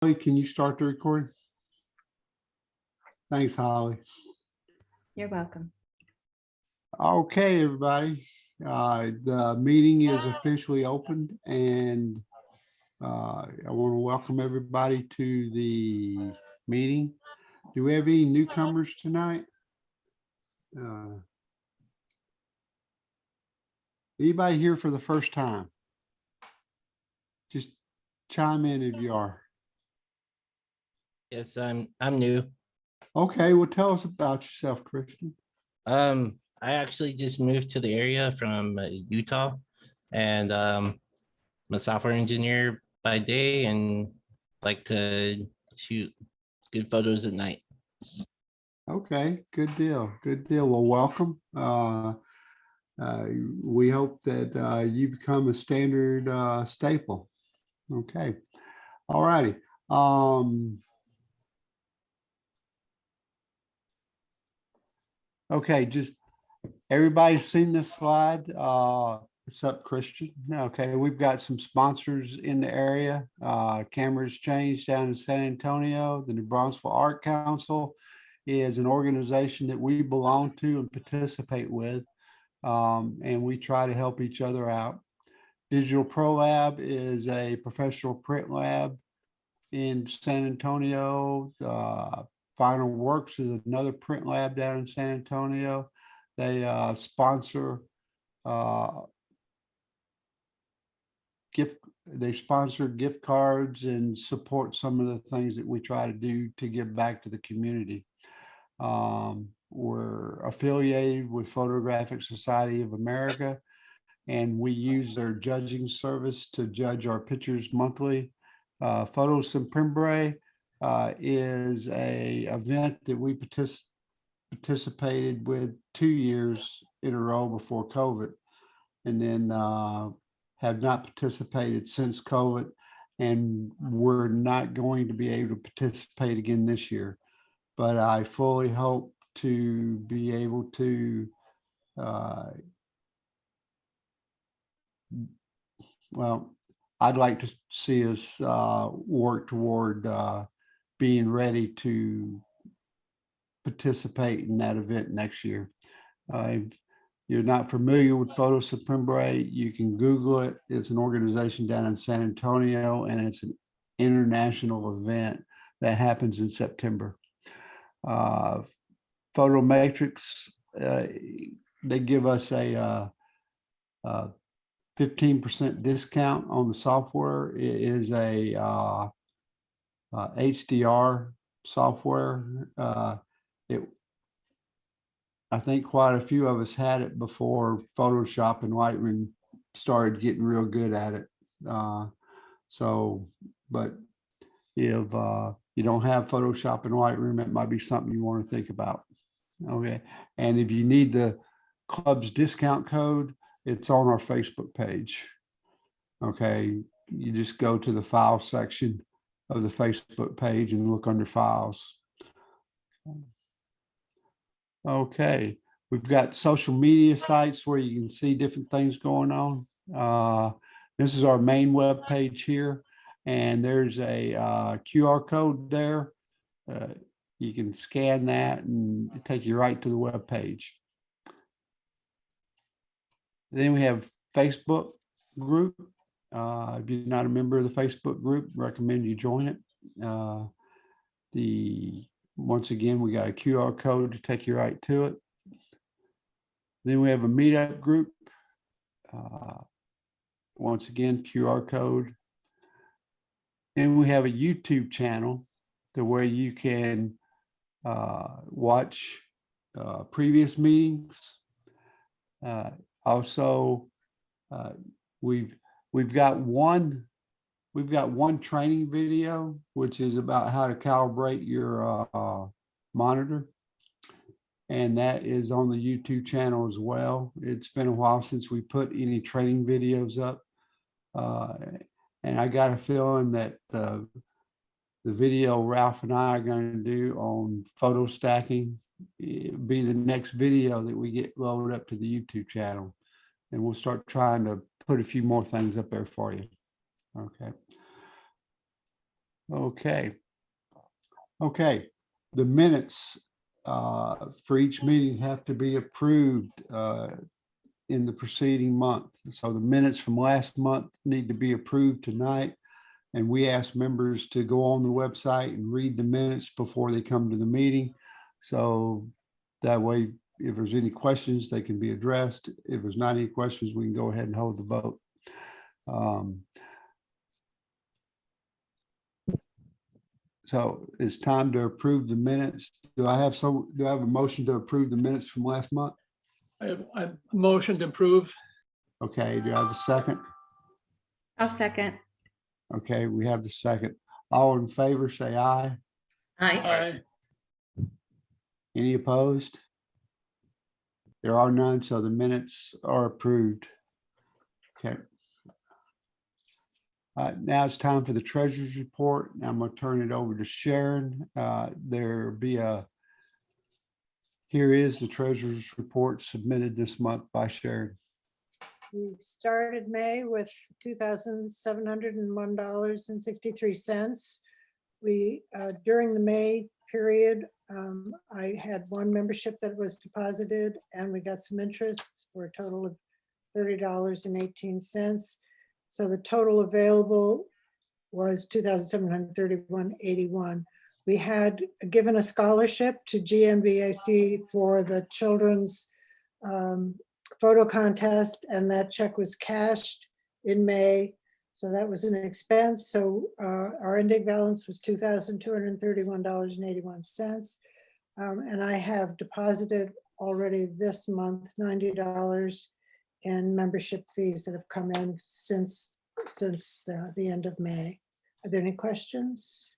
Holly, can you start the recording? Thanks, Holly. You're welcome. Okay, everybody. The meeting is officially opened, and I want to welcome everybody to the meeting. Do we have any newcomers tonight? Anybody here for the first time? Just chime in if you are. Yes, I'm new. Okay, well, tell us about yourself, Christian. I actually just moved to the area from Utah, and I'm a software engineer by day and like to shoot good photos at night. Okay, good deal. Good deal. Well, welcome. We hope that you become a standard staple. Okay. All righty. Okay, just everybody's seen this slide. What's up, Christian? Okay, we've got some sponsors in the area. Camera Exchange down in San Antonio, the New Braunfels Art Council is an organization that we belong to and participate with. And we try to help each other out. Digital Pro Lab is a professional print lab in San Antonio. Final Works is another print lab down in San Antonio. They sponsor gift cards and support some of the things that we try to do to give back to the community. We're affiliated with Photographic Society of America, and we use their judging service to judge our pictures monthly. Photo Semprembre is a event that we participated with 2 years in a row before COVID, and then have not participated since COVID, and we're not going to be able to participate again this year. But I fully hope to be able to well, I'd like to see us work toward being ready to participate in that event next year. If you're not familiar with Photo Semprembre, you can Google it. It's an organization down in San Antonio, and it's an international event that happens in September. Photo Matrix, they give us a 15% discount on the software. It is a HDR software. I think quite a few of us had it before Photoshop and Lightroom started getting real good at it. But if you don't have Photoshop and Lightroom, it might be something you want to think about. Okay, and if you need the club's discount code, it's on our Facebook page. Okay, you just go to the file section of the Facebook page and look under files. Okay, we've got social media sites where you can see different things going on. This is our main web page here, and there's a QR code there. You can scan that and take you right to the web page. Then we have Facebook group. If you're not a member of the Facebook group, recommend you join it. Once again, we got a QR code to take you right to it. Then we have a meetup group. Once again, QR code. And we have a YouTube channel to where you can watch previous meetings. Also, we've got one training video, which is about how to calibrate your monitor, and that is on the YouTube channel as well. It's been a while since we put any training videos up, and I got a feeling that the video Ralph and I are going to do on photo stacking be the next video that we get loaded up to the YouTube channel, and we'll start trying to put a few more things up there for you. Okay. Okay. Okay, the minutes for each meeting have to be approved in the preceding month. So the minutes from last month need to be approved tonight. And we ask members to go on the website and read the minutes before they come to the meeting. So that way, if there's any questions, they can be addressed. If there's not any questions, we can go ahead and hold the vote. So it's time to approve the minutes. Do I have a motion to approve the minutes from last month? I have a motion to approve. Okay, do I have a second? I'll second. Okay, we have the second. All in favor, say aye. Aye. Any opposed? There are none, so the minutes are approved. Okay. Now it's time for the treasurer's report. Now I'm going to turn it over to Sharon. Here is the treasurer's report submitted this month by Sharon. We started May with $2,701.63. We, during the May period, I had one membership that was deposited and we got some interest for a total of $30.18. So the total available was $2,731.81. We had given a scholarship to GNBAC for the children's photo contest, and that check was cashed in May. So that was an expense. So our ending balance was $2,231.81. And I have deposited already this month $90 in membership fees that have come in since the end of May. Are there any questions?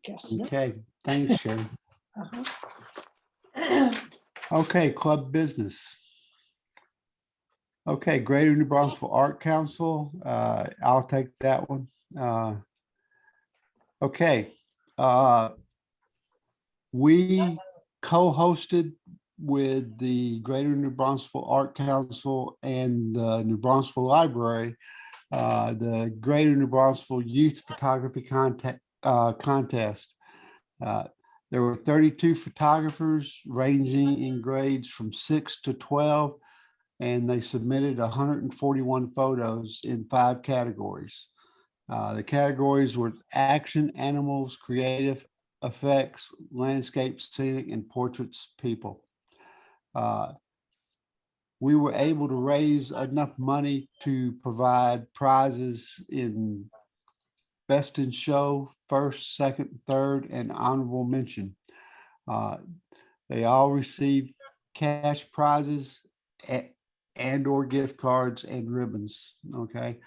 Guess not. Okay, thanks, Sharon. Uh-huh. Okay, club business. Okay, Greater New Braunfels Art Council. I'll take that one. Okay. We co-hosted with the Greater New Braunfels Art Council and the New Braunfels Library, the Greater New Braunfels Youth Photography Contest. There were 32 photographers ranging in grades from 6 to 12, and they submitted 141 photos in 5 categories. The categories were action, animals, creative effects, landscape, scenic, and portraits, people. We were able to raise enough money to provide prizes in Best in Show, first, second, third, and honorable mention. They all received cash prizes and or gift cards and ribbons. Okay.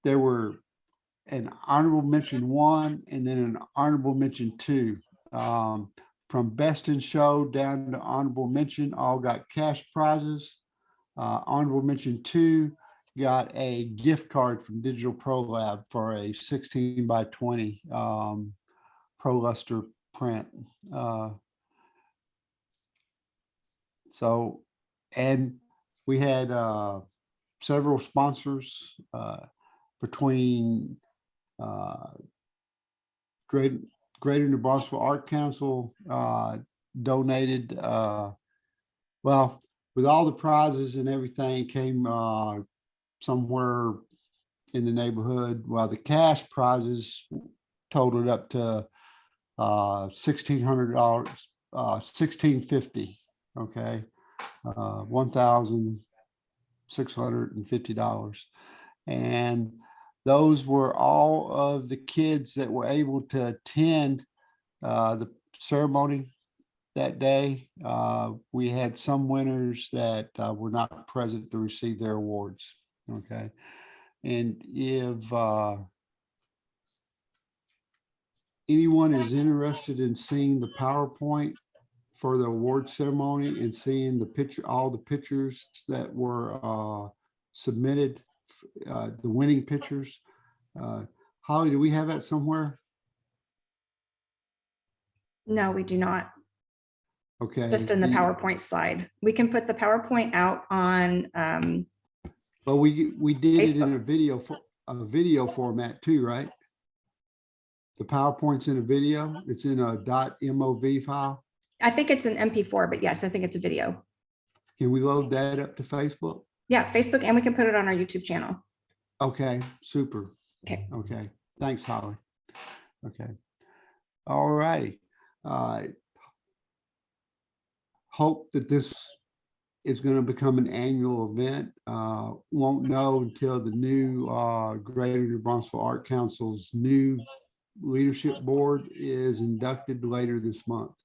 There were an honorable mention 1 and then an honorable mention 2. From Best in Show down to honorable mention, all got cash prizes. Honorable mention 2 got a gift card from Digital Pro Lab for a 16 by 20 Pro Luster print. And we had several sponsors between Greater New Braunfels Art Council donated, well, with all the prizes and everything came somewhere in the neighborhood. Well, the cash prizes totaled up to $1,600, $1,650. Okay, $1,650, and those were all of the kids that were able to attend the ceremony that day. We had some winners that were not present to receive their awards. Okay. And if anyone is interested in seeing the PowerPoint for the award ceremony and seeing all the pictures that were submitted, the winning pictures, Holly, do we have that somewhere? No, we do not. Okay. just in the PowerPoint slide. We can put the PowerPoint out on, Well, we did it in Facebook. a video format too, right? The PowerPoint's in a video. It's in a .mov file. I think it's an MP4, but yes, I think it's a video. Can we load that up to Facebook? Yeah, Facebook, and we can put it on our YouTube channel. Okay, super. Okay. Okay, thanks, Holly. Okay. All righty. Hope that this is going to become an annual event. Won't know until the new Greater New Braunfels Art Council's new leadership board is inducted later this month.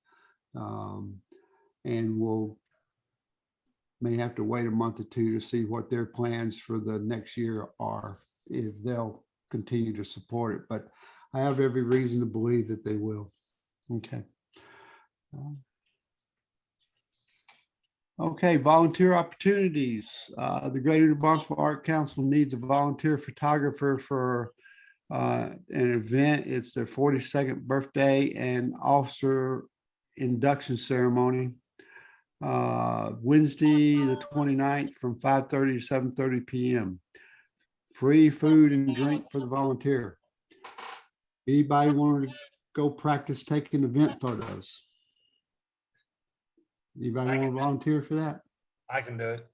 And we'll may have to wait a month or two to see what their plans for the next year are, if they'll continue to support it. But I have every reason to believe that they will. Okay. Okay, volunteer opportunities. The Greater New Braunfels Art Council needs a volunteer photographer for an event. It's their 42nd birthday and officer induction ceremony. Wednesday, the 29th from 5:30 to 7:30 p.m. Free food and drink for the volunteer. Anybody want to go practice taking event photos? Anybody want to volunteer for that? I can do it.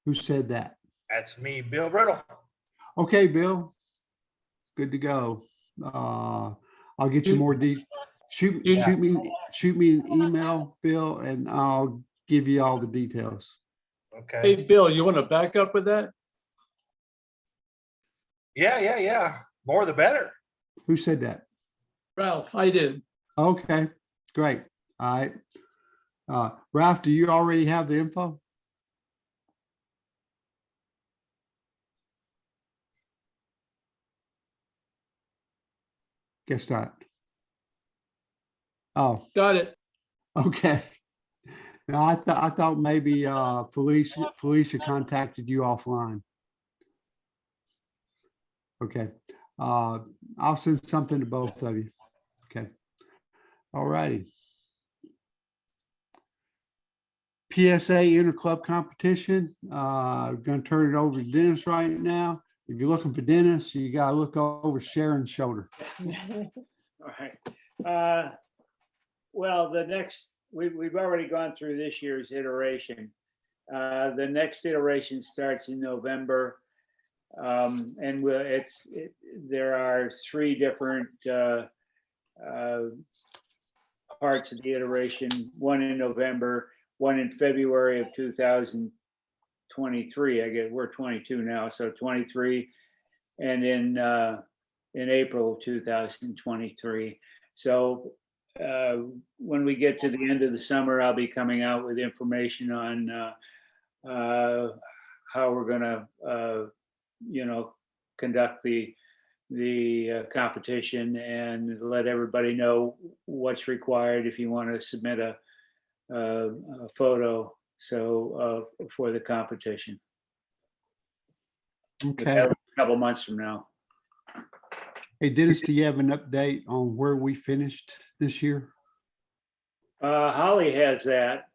Who said that? That's me, Bill Brittle. Okay, Bill. Good to go. I'll get you more details. Shoot me an email, Bill, and I'll give you all the details. Okay. Hey, Bill, you want to back up with that? Yeah. More the better. Who said that? Ralph, I did. Okay, great. All right. Ralph, do you already have the info? Guess not. Oh, Got it. okay. No, I thought maybe Felicia contacted you offline. Okay. I'll send something to both of you. Okay. All righty. PSA interclub competition. Going to turn it over to Dennis right now. If you're looking for Dennis, you got to look over Sharon's shoulder. All right. Well, the next, we've already gone through this year's iteration. The next iteration starts in November. And there are 3 different parts of the iteration, one in November, one in February of 2023. I guess we're 22 now, so 23, and in April of 2023. So when we get to the end of the summer, I'll be coming out with information on how we're going to, conduct the competition, and let everybody know what's required if you want to submit a photo for the competition. Okay. A couple months from now. Hey, Dennis, do you have an update on where we finished this year? Holly has that.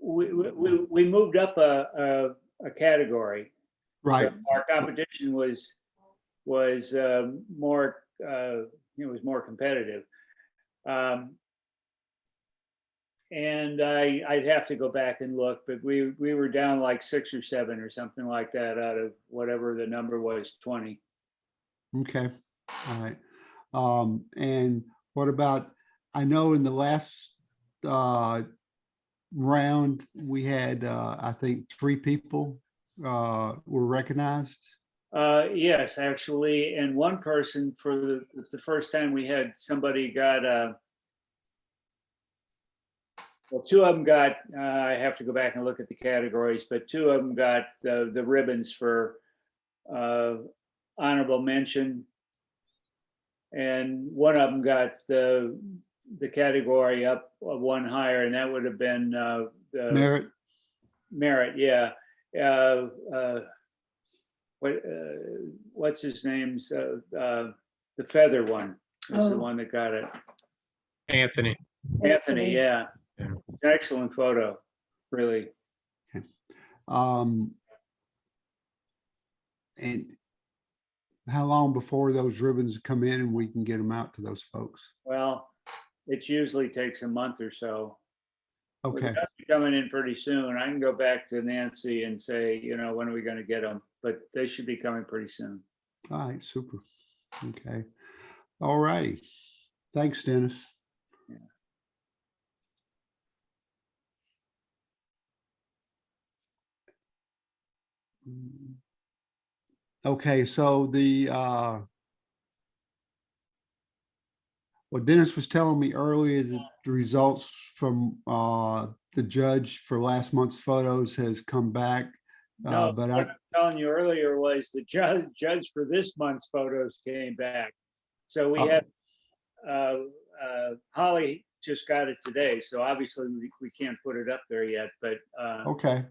We moved up a category. Right. So our competition was more more competitive. And I'd have to go back and look, but we were down like 6 or 7 or something like that out of whatever the number was, 20. Okay. All right. And what about, I know in the last round, we had, I think 3 people were recognized. Yes, actually. And one person, for the first time, we had somebody got, well, 2 of them got, I have to go back and look at the categories, but 2 of them got the ribbons for honorable mention. And one of them got the category up one higher, and that would have been the merit. Yeah. What's his name's the feather one is the one that got it. Anthony. Anthony, yeah. Yeah. Excellent photo, really. And how long before those ribbons come in and we can get them out to those folks? Well, it usually takes a month or so. But Okay, they'll be coming in pretty soon. I can go back to Nancy and say, when are we going to get them? But they should be coming pretty soon. all right, super. Okay, all righty. Thanks, Dennis. Yeah. Okay, so what Dennis was telling me earlier, that the results from the judge for last month's photos has come back. No, But what I, I'm telling you earlier was the judge for this month's photos came back. So we Oh. have, Holly just got it today, so obviously we can't put it up there yet, but okay,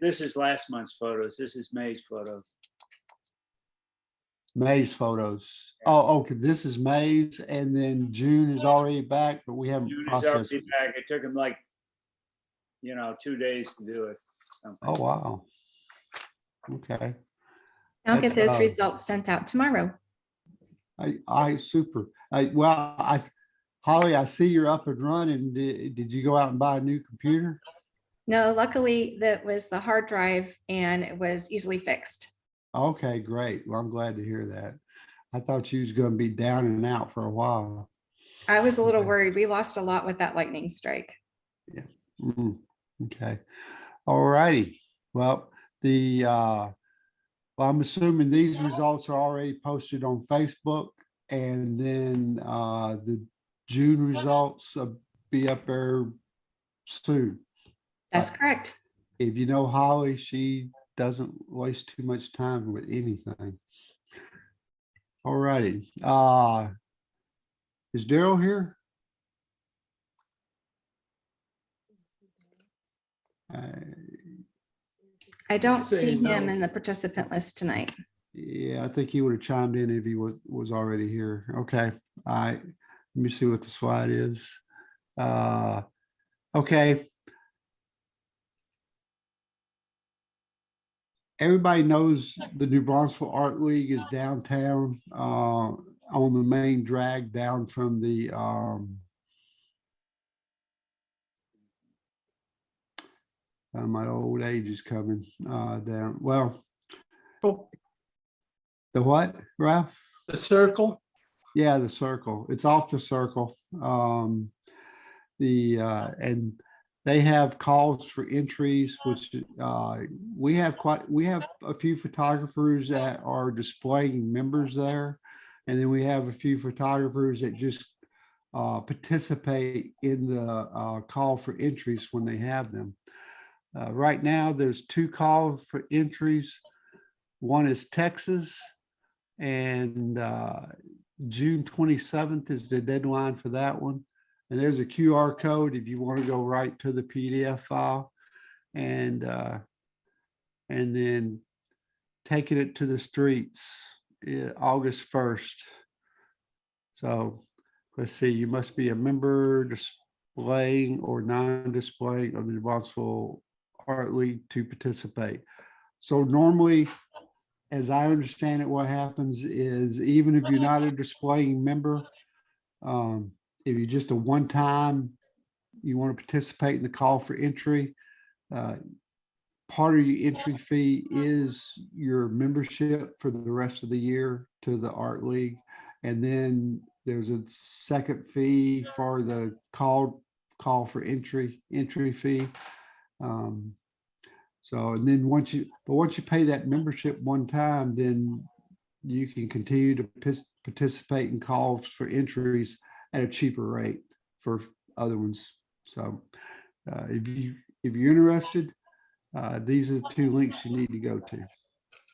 this is last month's photos. This is May's photos. May's photos. Oh, okay, this is May's, and then June is already back, but we haven't June is processed already it. back. It took him like, 2 days to do it. Oh, wow. Okay, I'll get That's, those results sent out tomorrow. super. Holly, I see you're up and running. Did you go out and buy a new computer? No, luckily that was the hard drive and it was easily fixed. Okay, great. Well, I'm glad to hear that. I thought you was gonna be down and out for a while. I was a little Okay. worried. We lost a lot with that lightning strike. Mhm. Okay, all righty. Well, I'm assuming these results are already posted on Facebook, and then the June results will be up there soon. That's correct. If you know Holly, she doesn't waste too much time with anything. All righty. Is Daryl here? I don't Say see him no. in the participant list tonight. Yeah, I think he would have chimed in if he was already here. Okay, all right. Let me see what the slide is. Okay. Everybody knows the New Braunfels Art League is downtown, on the main drag down from the my old age is coming down. Well, Oh, the what, Ralph? the circle. Yeah, the circle. It's off the circle. And they have calls for entries, which we have a few photographers that are displaying members there. And then we have a few photographers that just participate in the call for entries when they have them. Right now, there's 2 calls for entries. One is Texas, and June 27th is the deadline for that one. And there's a QR code if you want to go right to the PDF file, and then taking it to the streets August 1st. So let's see, you must be a member, displaying or non-displaying of the New Braunfels Art League to participate. So normally, as I understand it, what happens is even if you're not a displaying member, if you're just a one-time, you want to participate in the call for entry, part of your entry fee is your membership for the rest of the year to the Art League. And then there's a second fee for the call for entry fee. So, and then once you pay that membership one time, then you can continue to participate in calls for entries at a cheaper rate for other ones. So if you're interested, these are the 2 links you need to go to.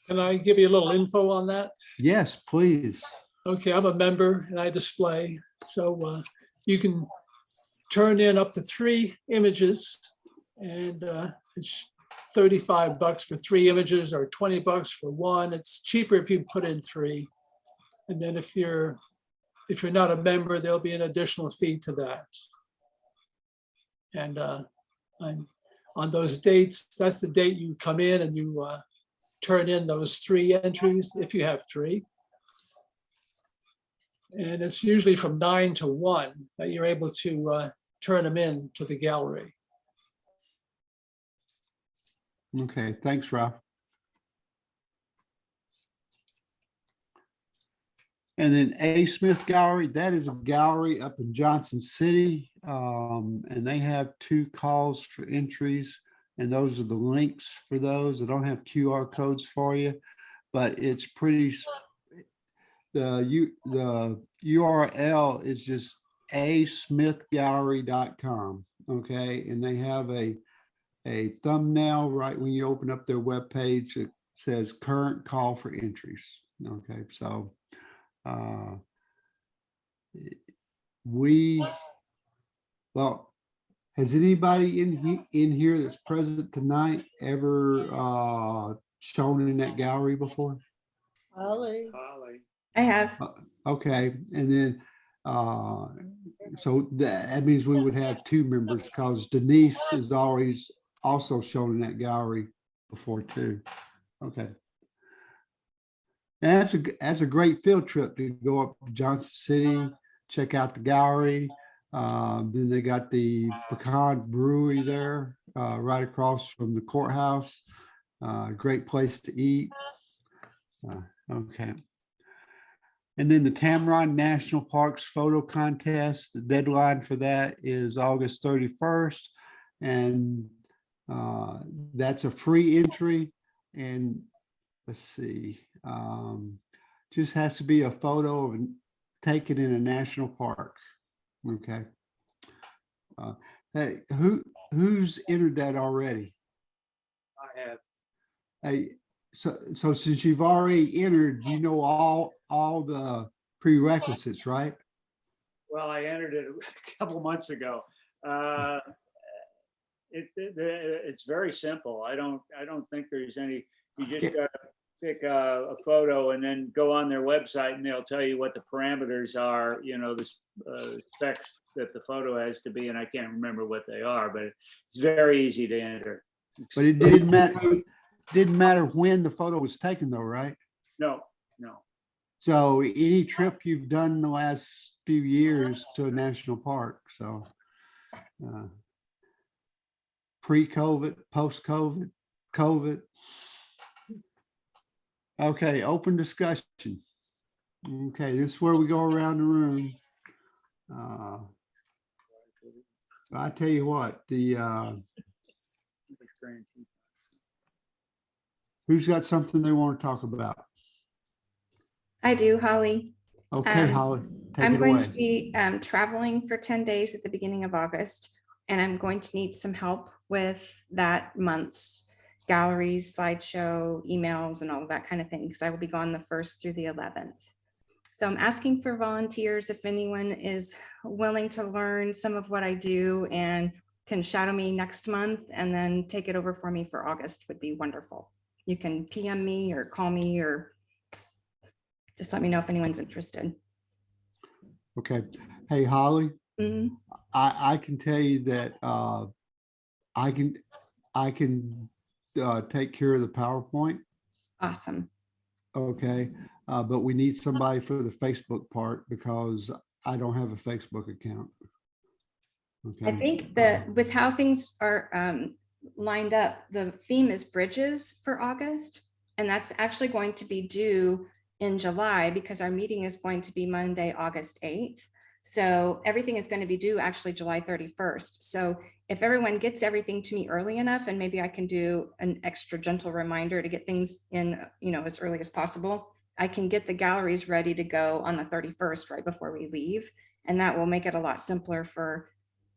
Can I give you a little info on that? Yes, please. Okay, I'm a member and I display. So you can turn in up to 3 images, and it's $35 for 3 images or $20 for 1. It's cheaper if you put in 3. And then if you're not a member, there'll be an additional fee to that. And on those dates, that's the date you come in and you turn in those 3 entries, if you have 3. And it's usually from 9 to 1 that you're able to turn them in to the gallery. Okay, thanks, Ralph. And then A. Smith Gallery, that is a gallery up in Johnson City. And they have 2 calls for entries. And those are the links for those. I don't have QR codes for you, but it's pretty, the URL is just asmithgallery.com. Okay, and they have a thumbnail right when you open up their webpage. It says current call for entries. Okay, so well, has anybody in here that's present tonight ever shown in that gallery before? Holly. I have. Okay, and then so that means we would have 2 members, because Denise is always also shown in that gallery before too. Okay. And that's a great field trip to go up to Johnson City, check out the gallery. Then they got the Pecan Brewery there, right across from the courthouse. Great place to eat. Okay. And then the Tamarron National Parks photo contest, the deadline for that is August 31st. And that's a free entry. And let's see, just has to be a photo of taken in a national park. Okay. Hey, who's entered that already? I have. Hey, so since you've already entered, you know all the prerequisites, right? Well, I entered it a couple months ago. It's very simple. I don't think there's any, you just gotta pick a photo and then go on their website and they'll tell you what the parameters are, you know, the specs that the photo has to be, and I can't remember what they are, but it's very easy to enter. But it didn't matter when the photo was taken though, right? No. So any trip you've done in the last few years to a national park, so pre-COVID, post-COVID, COVID. Okay, open discussion. Okay, this is where we go around the room. I tell you what, who's got something they want to talk about? I do, Holly. Okay, Holly, take I'm it going away. to be traveling for 10 days at the beginning of August, and I'm going to need some help with that month's galleries, slideshow, emails, and all of that kind of thing, because I will be gone the 1st through the 11th. So I'm asking for volunteers if anyone is willing to learn some of what I do and can shadow me next month and then take it over for me for August would be wonderful. You can PM me or call me or just let me know if anyone's interested. Okay. Hey, Holly, Mhm. I can tell you that I can take care of the PowerPoint. Awesome. Okay. But we need somebody for the Facebook part because I don't have a Facebook account. Okay. I think that with how things are lined up, the theme is bridges for August. And that's actually going to be due in July because our meeting is going to be Monday, August 8th. So everything is going to be due actually July 31st. So if everyone gets everything to me early enough, and maybe I can do an extra gentle reminder to get things in, as early as possible, I can get the galleries ready to go on the 31st, right before we leave. And that will make it a lot simpler for,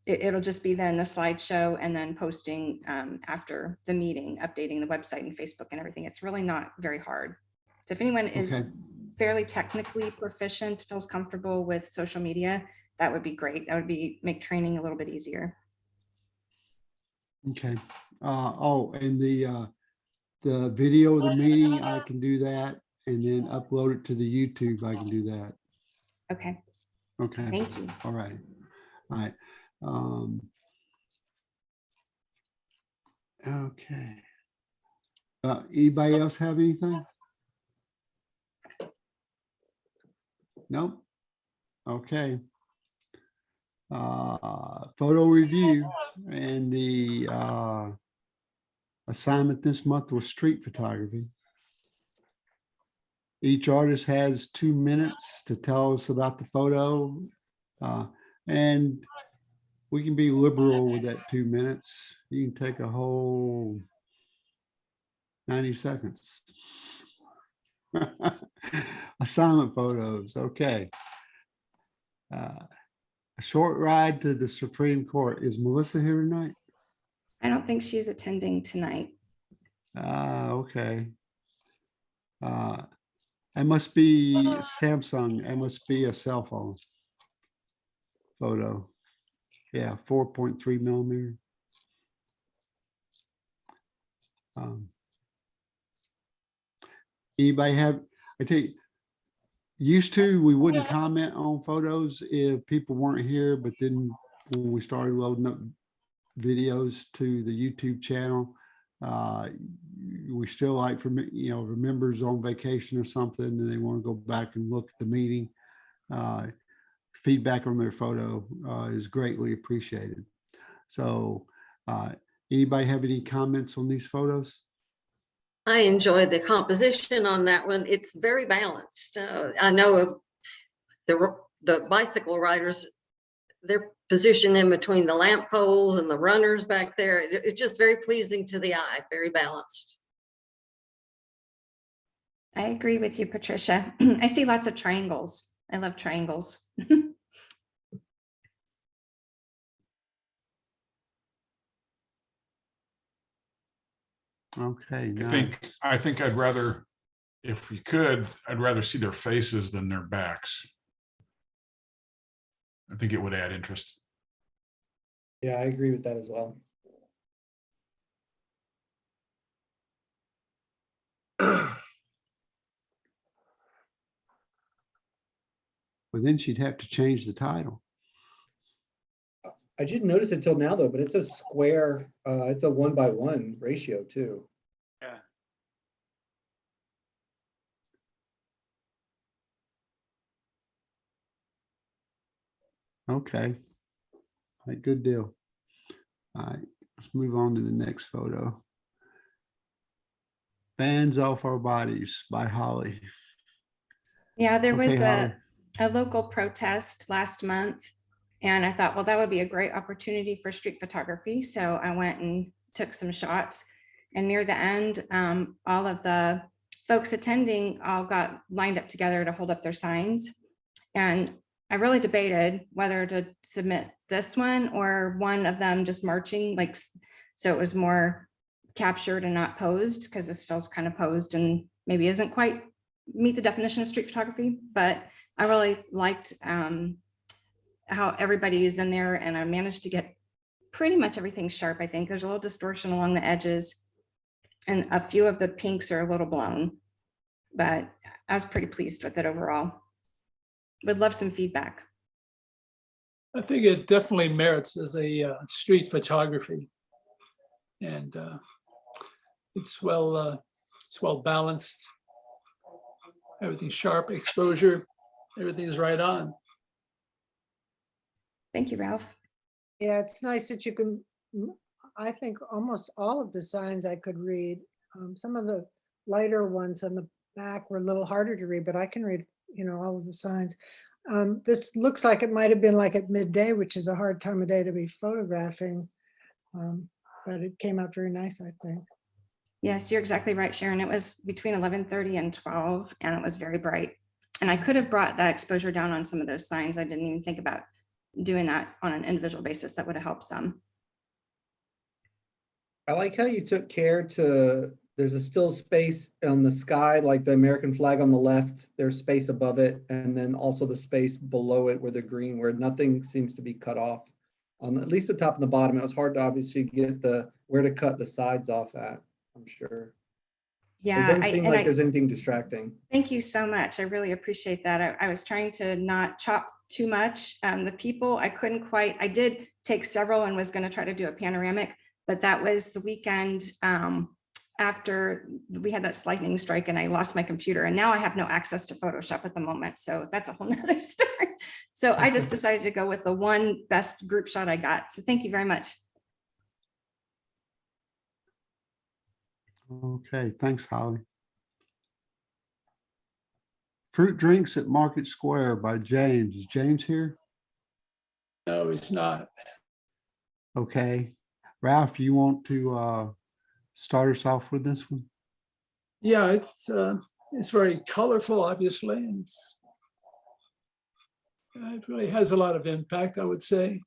it'll just be then the slideshow and then posting after the meeting, updating the website and Facebook and everything. It's really not very hard. So if anyone is fairly technically proficient, feels comfortable with social media, that would be great. That would make training a little bit easier. Okay. And the video of the meeting, I can do that, and then upload it to the YouTube. I can do that. Okay. Okay. Thank you. All right. Okay. Anybody else have anything? Nope. Okay. Photo review, and the assignment this month was street photography. Each artist has 2 minutes to tell us about the photo, and we can be liberal with that 2 minutes. You can take a whole 90 seconds. Assignment photos, okay. A short ride to the Supreme Court. Is Melissa here tonight? I don't think she's attending tonight. Okay. It must be Samsung. It must be a cell phone photo. Yeah, 4.3 millimeter. Anybody have, I tell you, used to, we wouldn't comment on photos if people weren't here, but then when we started loading up videos to the YouTube channel, we still like for, you know, the members on vacation or something and they want to go back and look at the meeting, feedback on their photo is greatly appreciated. So anybody have any comments on these photos? I enjoy the composition on that one. It's very balanced. I know the bicycle riders, they're positioned in between the lamp poles and the runners back there. It's just very pleasing to the eye, very balanced. I agree with you, Patricia. I see lots of triangles. I love triangles. Okay, I think I'd rather, if we could, I'd rather see their faces than their backs. I think it would add interest. Yeah, I agree with that as well. Well, then she'd have to change the title. I didn't notice it till now though, but it's a square, it's a 1:1 ratio too. Yeah. Okay. All right, good deal. All right, let's move on to the next photo. Bands Off Our Bodies by Holly. Yeah, there was Okay, a local protest last month, and I thought, well, that would be a great opportunity for street photography. So I went and took some shots, and near the end, all of the folks attending all got lined up together to hold up their signs. And I really debated whether to submit this one or one of them just marching, like, so it was more captured and not posed, because this feels kind of posed and maybe isn't quite meet the definition of street photography. But I really liked how everybody is in there, and I managed to get pretty much everything sharp. I think there's a little distortion along the edges, and a few of the pinks are a little blown, but I was pretty pleased with it overall. Would love some feedback. I think it definitely merits as a street photography. And it's well balanced. Everything's sharp, exposure, everything's right on. Thank you, Ralph. Yeah, it's nice that you can, I think almost all of the signs I could read. Some of the lighter ones on the back were a little harder to read, but I can read, you know, all of the signs. This looks like it might have been like at midday, which is a hard time of day to be photographing. But it came out very nice, I think. Yes, you're exactly right, Sharon. It was between 11:30 and 12, and it was very bright. And I could have brought that exposure down on some of those signs. I didn't even think about doing that on an individual basis. That would have helped some. I like how you took care to, there's a still space on the sky, like the American flag on the left, there's space above it, and then also the space below it where the green, where nothing seems to be cut off. On at least the top and the bottom, it was hard to obviously get where to cut the sides off at, I'm sure. Yeah, It doesn't seem like there's anything distracting. Thank you so much. I really appreciate that. I was trying to not chop too much. The people, I couldn't quite, I did take several and was going to try to do a panoramic, But that was the weekend after we had that lightning strike and I lost my computer, and now I have no access to Photoshop at the moment. So that's a whole nother story. So I just decided to go with the one best group shot I got. So thank you very much. Okay, thanks, Holly. Fruit Drinks at Market Square by James. Is James here? No, it's not. Okay. Ralph, you want to start us off with this one? Yeah, it's very colorful, obviously, and it really has a lot of impact, I would say.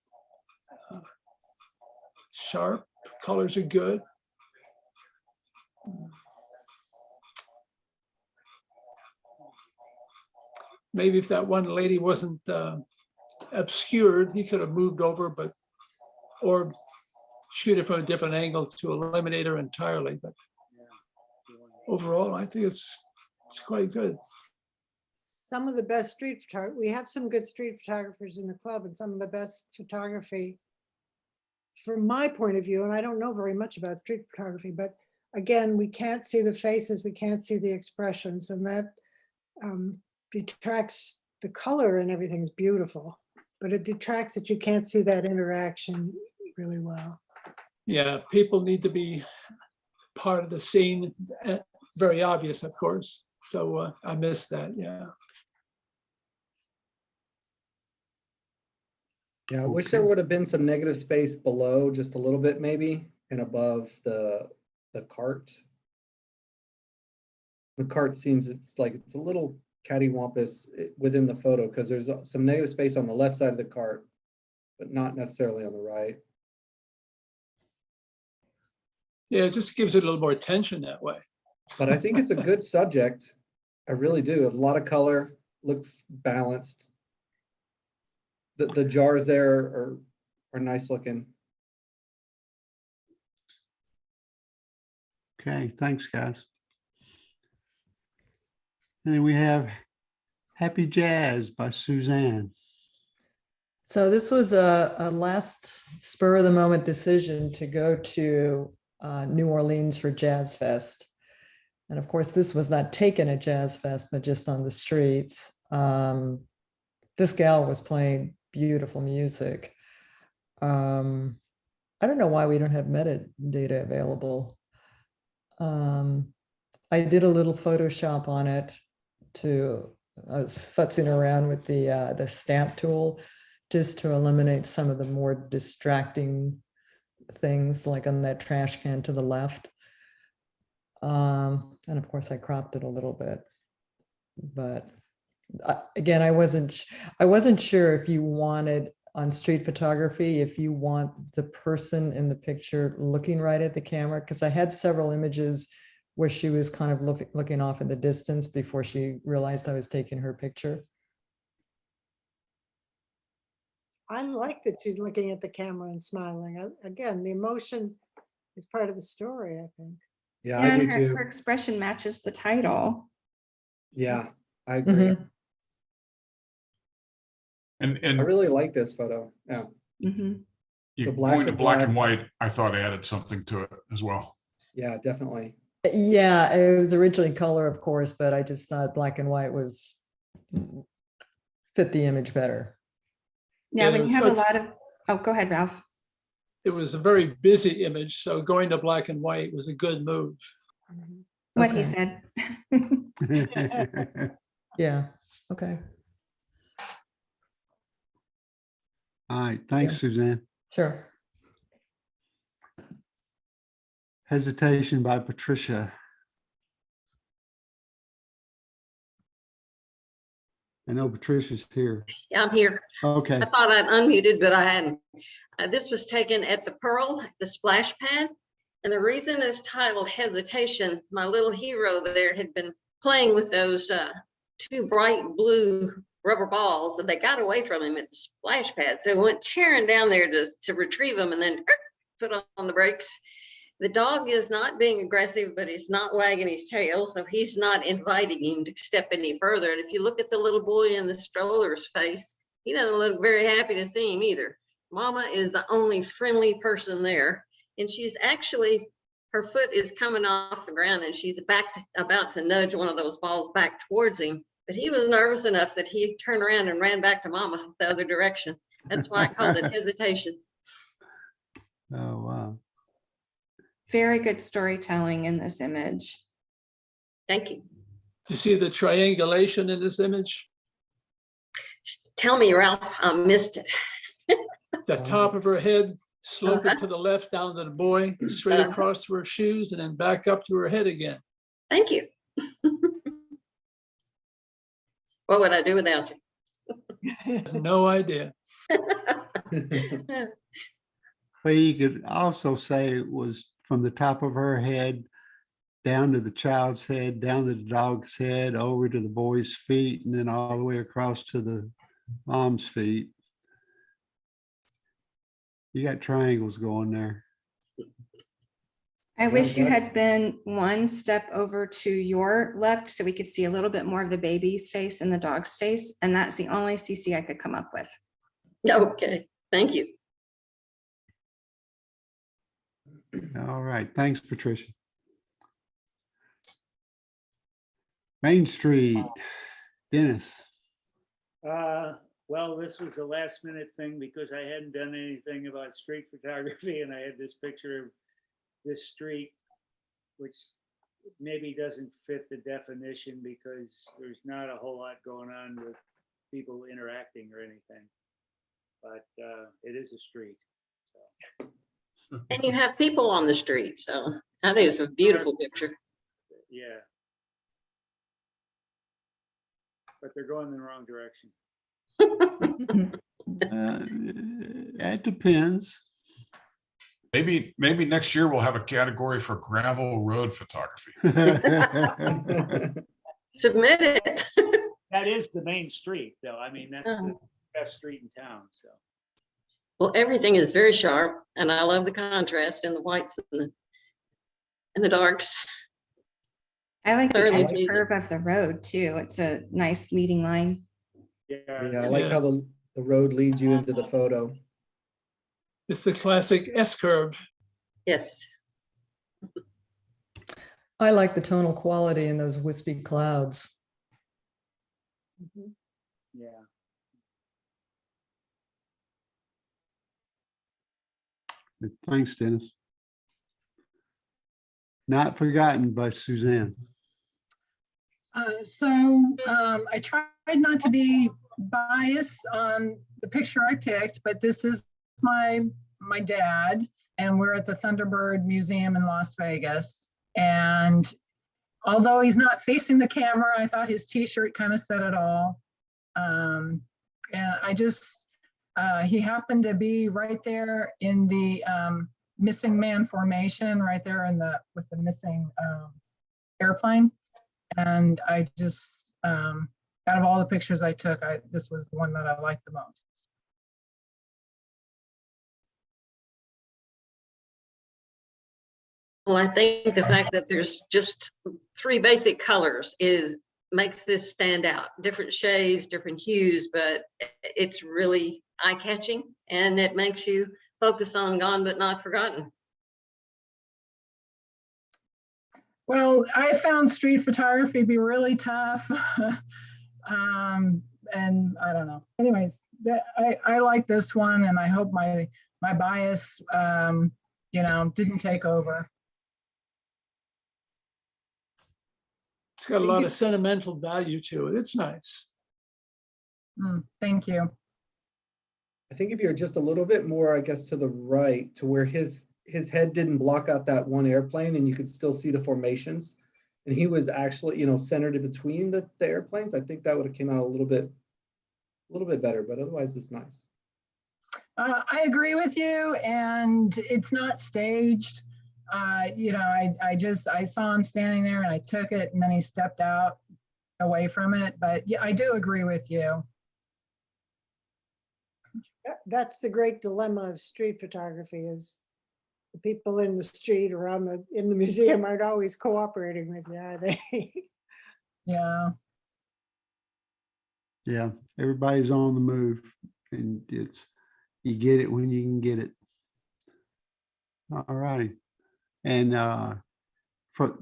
It's sharp, colors are good. Maybe if that one lady wasn't obscured, he could have moved over, or shoot it from a different angle to eliminate her entirely. But overall, I think it's quite good. Some of the best street photography, we have some good street photographers in the club, and some of the best photography from my point of view, and I don't know very much about street photography, but again, we can't see the faces, we can't see the expressions, and that detracts. The color and everything's beautiful, but it detracts that you can't see that interaction really well. Yeah, people need to be part of the scene. Very obvious, of course. So I missed that, yeah. Yeah, I wish there would have been some negative space below, just a little bit maybe, and above the cart. The cart seems it's a little cattywampus within the photo because there's some negative space on the left side of the cart, but not necessarily on the right. Yeah, it just gives it a little more attention that way. But I think it's a good subject. I really do. A lot of color, looks balanced. The jars there are nice looking. Okay, thanks, guys. And then we have Happy Jazz by Suzanne. So this was a last spur of the moment decision to go to New Orleans for Jazz Fest. And of course, this was not taken at Jazz Fest, but just on the streets. This gal was playing beautiful music. I don't know why we don't have metadata available. I did a little Photoshop on it I was futzing around with the stamp tool just to eliminate some of the more distracting things, like on that trash can to the left. And of course I cropped it a little bit, but again, I wasn't sure if you wanted on street photography, if you want the person in the picture looking right at the camera, because I had several images where she was kind of looking off in the distance before she realized I was taking her picture. I like that she's looking at the camera and smiling. Again, the emotion is part of the story, I think. Yeah, I do too. Her expression matches the title. Yeah, I agree. And I really like this photo. Yeah. Mhm. The blacks going to are black black. and white, I thought added something to it as well. Yeah, definitely. Yeah, it was originally color, of course, but I just thought black and white fit the image better. Yeah, when you have a lot such- of, oh, go ahead, Ralph. It was a very busy image, so going to black and white was a good move. What he Okay. said. Yeah, okay, All right, thanks, Yeah. Suzanne. sure. Hesitation by Patricia. I know Patricia's here. Yeah, I'm here. Okay, I thought I'd unmuted, but I hadn't. This was taken at the Pearl, the splash pad. And the reason it's titled Hesitation, my little hero there had been playing with those two bright blue rubber balls, and they got away from him at the splash pad. So he went tearing down there to retrieve them and then put on the brakes. The dog is not being aggressive, but he's not wagging his tail, so he's not inviting him to step any further. And if you look at the little boy in the stroller's face, he doesn't look very happy to see him either. Mama is the only friendly person there. and she's actually, her foot is coming off the ground and she's about to nudge one of those balls back towards him. But he was nervous enough that he turned around and ran back to mama the other direction. That's why I called it hesitation. Oh, wow. Very good storytelling in this image. Thank you. Do you see the triangulation in this image? Tell me, Ralph, I missed it. The top of her head sloping to the left down to the boy, straight across to her shoes, and then back up to her head again. Thank you. What would I do without you? No idea. But you could also say it was from the top of her head down to the child's head, down to the dog's head, over to the boy's feet, and then all the way across to the mom's feet. You got triangles going there. I wish you had been one step over to your left so we could see a little bit more of the baby's face and the dog's face. And that's the only CC I could come up with. Okay, thank you. All right, thanks, Patricia. Main Street, Dennis. Well, this was a last minute thing because I hadn't done anything about street photography, and I had this picture of this street, which maybe doesn't fit the definition because there's not a whole lot going on with people interacting or anything. But it is a street. So. And you have people on the street, so I think it's a beautiful picture. Yeah. But they're going in the wrong direction. It depends. Maybe next year we'll have a category for gravel road photography. Submit it. That is the main street, though. I mean, that's the best street in town. So. Well, everything is very sharp, and I love the contrast in the whites and the darks. I like the Thoroughly S seasoned. curve of the road too. It's a nice leading line. Yeah, I like how the road leads you into the photo. It's the classic S curve. Yes. I like the tonal quality in those wispy clouds. Yeah. Thanks, Dennis. Not forgotten by Suzanne. I tried not to be biased on the picture I picked, but this is my dad, and we're at the Thunderbird Museum in Las Vegas. And although he's not facing the camera, I thought his t-shirt kind of said it all. And I just, he happened to be right there in the missing man formation, right there in with the missing airplane. And I just, out of all the pictures I took, this was the one that I liked the most. Well, I think the fact that there's just 3 basic colors makes this stand out. Different shades, different hues, but it's really eye-catching, and it makes you focus on Gone But Not Forgotten. Well, I found street photography be really tough. And I don't know. Anyways, I like this one, and I hope my bias, didn't take over. It's got a lot of sentimental value to it. It's nice. Thank you. I think if you're just a little bit more, I guess, to the right, to where his head didn't block out that one airplane and you could still see the formations, and he was actually, centered in between the airplanes, I think that would have came out a little bit better, but otherwise it's nice. I agree with you, and it's not staged. I saw him standing there and I took it, and then he stepped out away from it. But yeah, I do agree with you. That's the great dilemma of street photography, is the people in the street or in the museum aren't always cooperating with you, are they? Yeah. Yeah, everybody's on the move, and you get it when you can get it. All righty. And for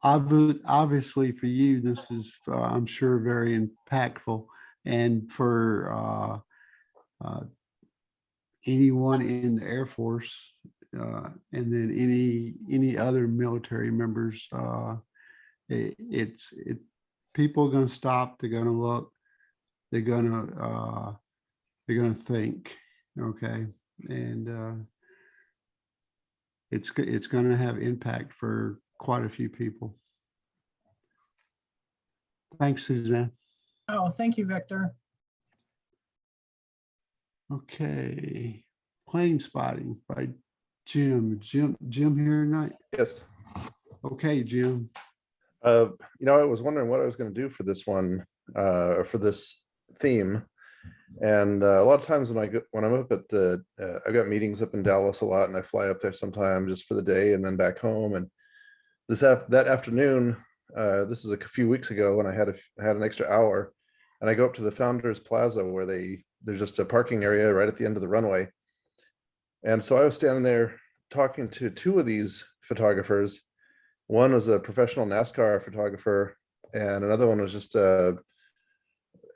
obviously for you, this is, I'm sure, very impactful. And for anyone in the Air Force, and then any other military members, people are going to stop. They're going to look. They're going to think. Okay, and it's going to have impact for quite a few people. Thanks, Suzanne. Oh, thank you, Victor. Okay, plane spotting by Jim. Jim here tonight? Yes. Okay, Jim. I was wondering what I was going to do for this one, for this theme. And a lot of times when I'm up at the, I've got meetings up in Dallas a lot, and I fly up there sometime just for the day and then back home. And that afternoon, this is a few weeks ago, when I had an extra hour, and I go up to the Founders Plaza where there's just a parking area right at the end of the runway. And so I was standing there talking to two of these photographers. One was a professional NASCAR photographer, and another one was just a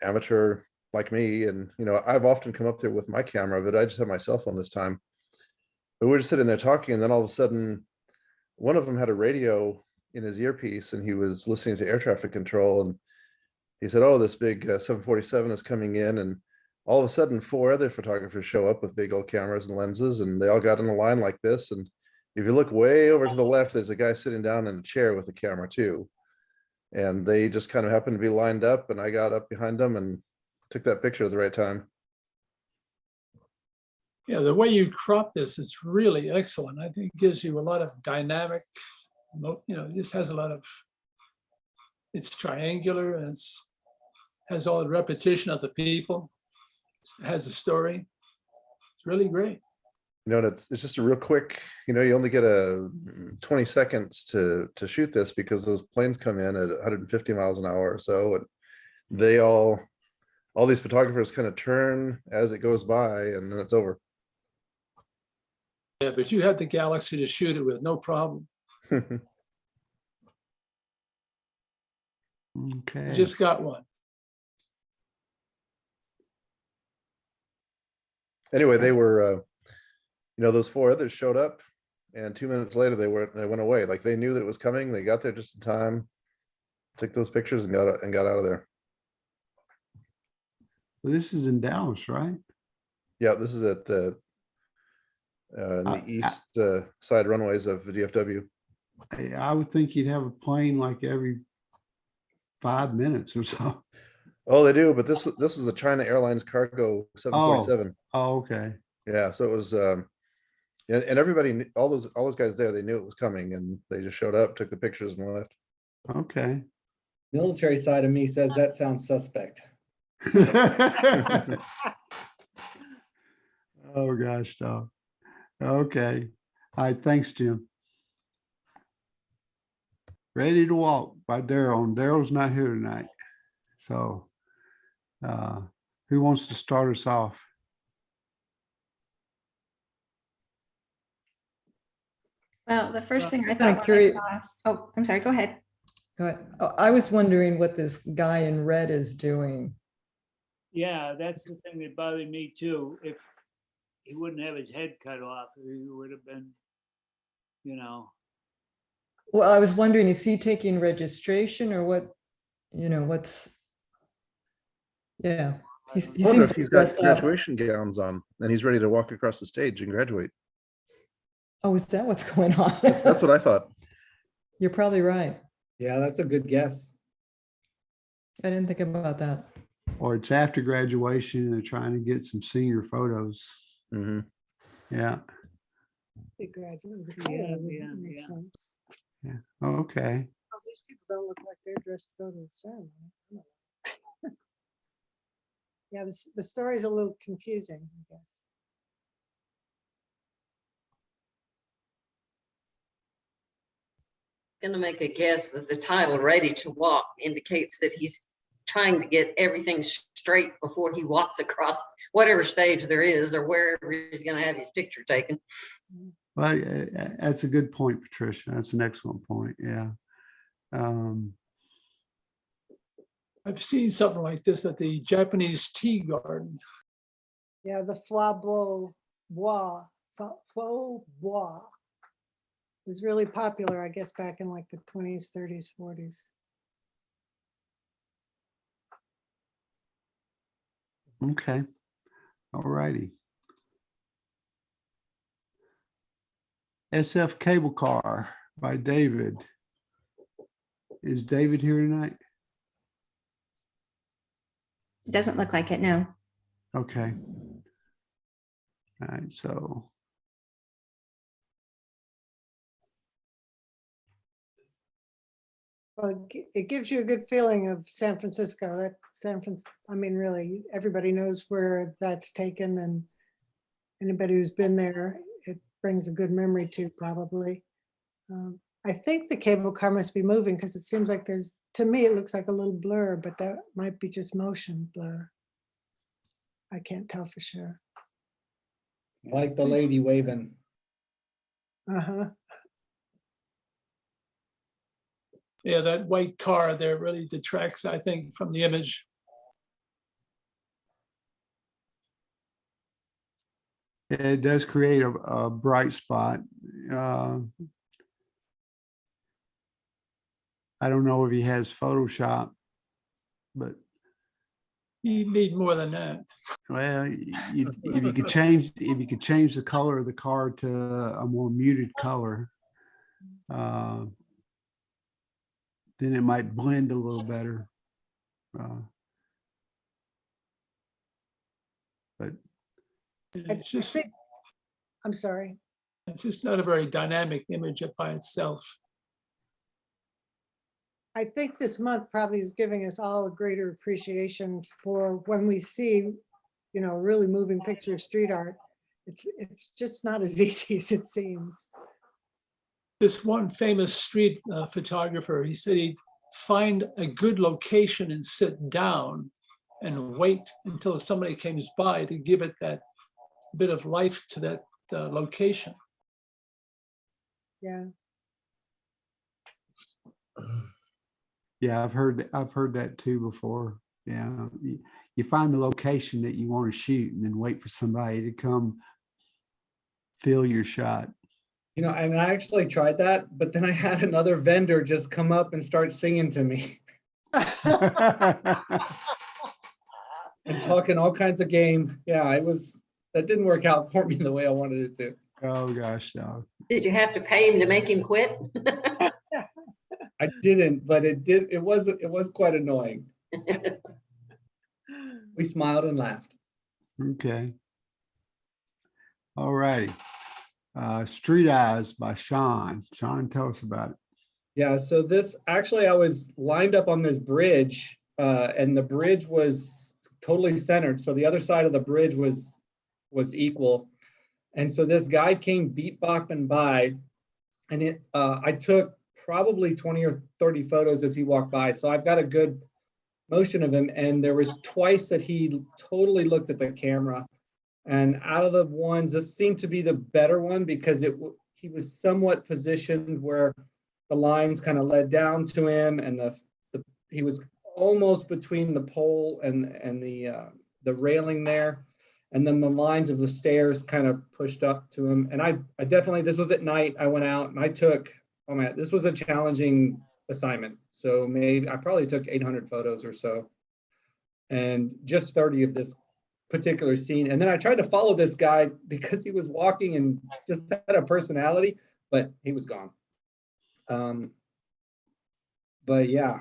amateur like me. And I've often come up there with my camera, but I just have my cell phone this time. But we're just sitting there talking, and then all of a sudden, one of them had a radio in his earpiece, and he was listening to air traffic control, and he said, "Oh, this big 747 is coming in," and all of a sudden 4 other photographers show up with big old cameras and lenses, and they all got in a line like this. And if you look way over to the left, there's a guy sitting down in a chair with a camera too. And they just kind of happened to be lined up, and I got up behind them and took that picture at the right time. Yeah, the way you crop this is really excellent. I think it gives you a lot of dynamic, it just has a lot of, it's triangular, and has all the repetition of the people. It has a story. It's really great. It's just a real quick, you only get 20 seconds to shoot this, because those planes come in at 150 miles an hour or so, and they all these photographers kind of turn as it goes by, and then it's over. Yeah, but you had the Galaxy to shoot it with, no problem. Okay. I just got one. Anyway, they were, those 4 others showed up, and 2 minutes later they went away. Like, they knew that it was coming. They got there just in time, took those pictures, and got out of there. Well, this is in Dallas, right? Yeah, this is at the in the east side runways of the DFW. I would think you'd have a plane like every 5 minutes or so. Oh, they do, but this is a China Airlines cargo 747. Oh, okay. Yeah, so it was, and everybody, all those guys there, they knew it was coming, and they just showed up, took the pictures, and left. Okay. Military side of me says that sounds suspect. Oh, gosh, dog. Okay. All right. Thanks, Jim. Ready to Walk by Daryl. And Daryl's not here tonight. So who wants to start us off? Well, the first thing I Just thought kinda when I curious. saw, oh, I'm sorry, go ahead. Go ahead. Oh, I was wondering what this guy in red is doing. Yeah, that's the thing that bothered me too. If he wouldn't have his head cut off, he would have been, Well, I was wondering, is he taking registration or what, what's, yeah. He I wonder seems if he's got dressed up. graduation gowns on, and he's ready to walk across the stage and graduate. Oh, is that what's going on? That's what I thought. You're probably right. Yeah, that's a good guess. I didn't think about that. Or it's after graduation and they're trying to get some senior photos. Mm-hmm. Yeah. They graduated. Yeah, Makes yeah. sense. Yeah. Okay. Oh, these people don't look like they're dressed to go to the ceremony. I don't know. Yeah, the story's a little confusing, I guess. Going to make a guess that the title "Ready to Walk" indicates that he's trying to get everything straight before he walks across whatever stage there is or wherever he's going to have his picture taken. Well, that's a good point, Patricia. That's an excellent point. Yeah. I've seen something like this at the Japanese tea garden. Yeah, the faux bois was really popular, I guess, back in like the 20s, 30s, 40s. Okay. All righty. SF Cable Car by David. Is David here tonight? Doesn't look like it, no. Okay. All right, so. Well, it gives you a good feeling of San Francisco. I mean, really, everybody knows where that's taken, and anybody who's been there, it brings a good memory to probably. I think the cable car must be moving because it seems like to me, it looks like a little blur, but that might be just motion blur. I can't tell for sure. Like the lady waving. Uh-huh. Yeah, that white car there really detracts, I think, from the image. It does create a bright spot. I don't know if he has Photoshop, but You need more than that. well, if you could change the color of the car to a more muted color, then it might blend a little better. But It's just, I'm sorry. it's just not a very dynamic image by itself. I think this month probably is giving us all a greater appreciation for when we see, really moving picture of street art. It's just not as easy as it seems. This one famous street photographer, he said he'd find a good location and sit down and wait until somebody came by to give it that bit of life to that location. Yeah. yeah, I've heard that too before. Yeah, you find the location that you want to shoot and then wait for somebody to come fill your shot. And I actually tried that, but then I had another vendor just come up and start singing to me and talking all kinds of game. Yeah, that didn't work out for me the way I wanted it to. Oh gosh, no. Did you have to pay him to make him quit? I didn't, but it was quite annoying. We smiled and laughed. Okay. All righty. Street Eyes by Sean. Sean, tell us about it. Yeah, so this actually, I was lined up on this bridge, and the bridge was totally centered. So the other side of the bridge was equal. And so this guy came beatboxing by, and I took probably 20 or 30 photos as he walked by. So I've got a good motion of him. And there was twice that he totally looked at the camera. And out of the ones, this seemed to be the better one because he was somewhat positioned where the lines kind of led down to him, and he was almost between the pole and the railing there, and then the lines of the stairs kind of pushed up to him. And I definitely, this was at night. I went out and I took, oh man, this was a challenging assignment. So maybe I probably took 800 photos or so, and just 30 of this particular scene. And then I tried to follow this guy because he was walking and just had a personality, but he was gone. But yeah.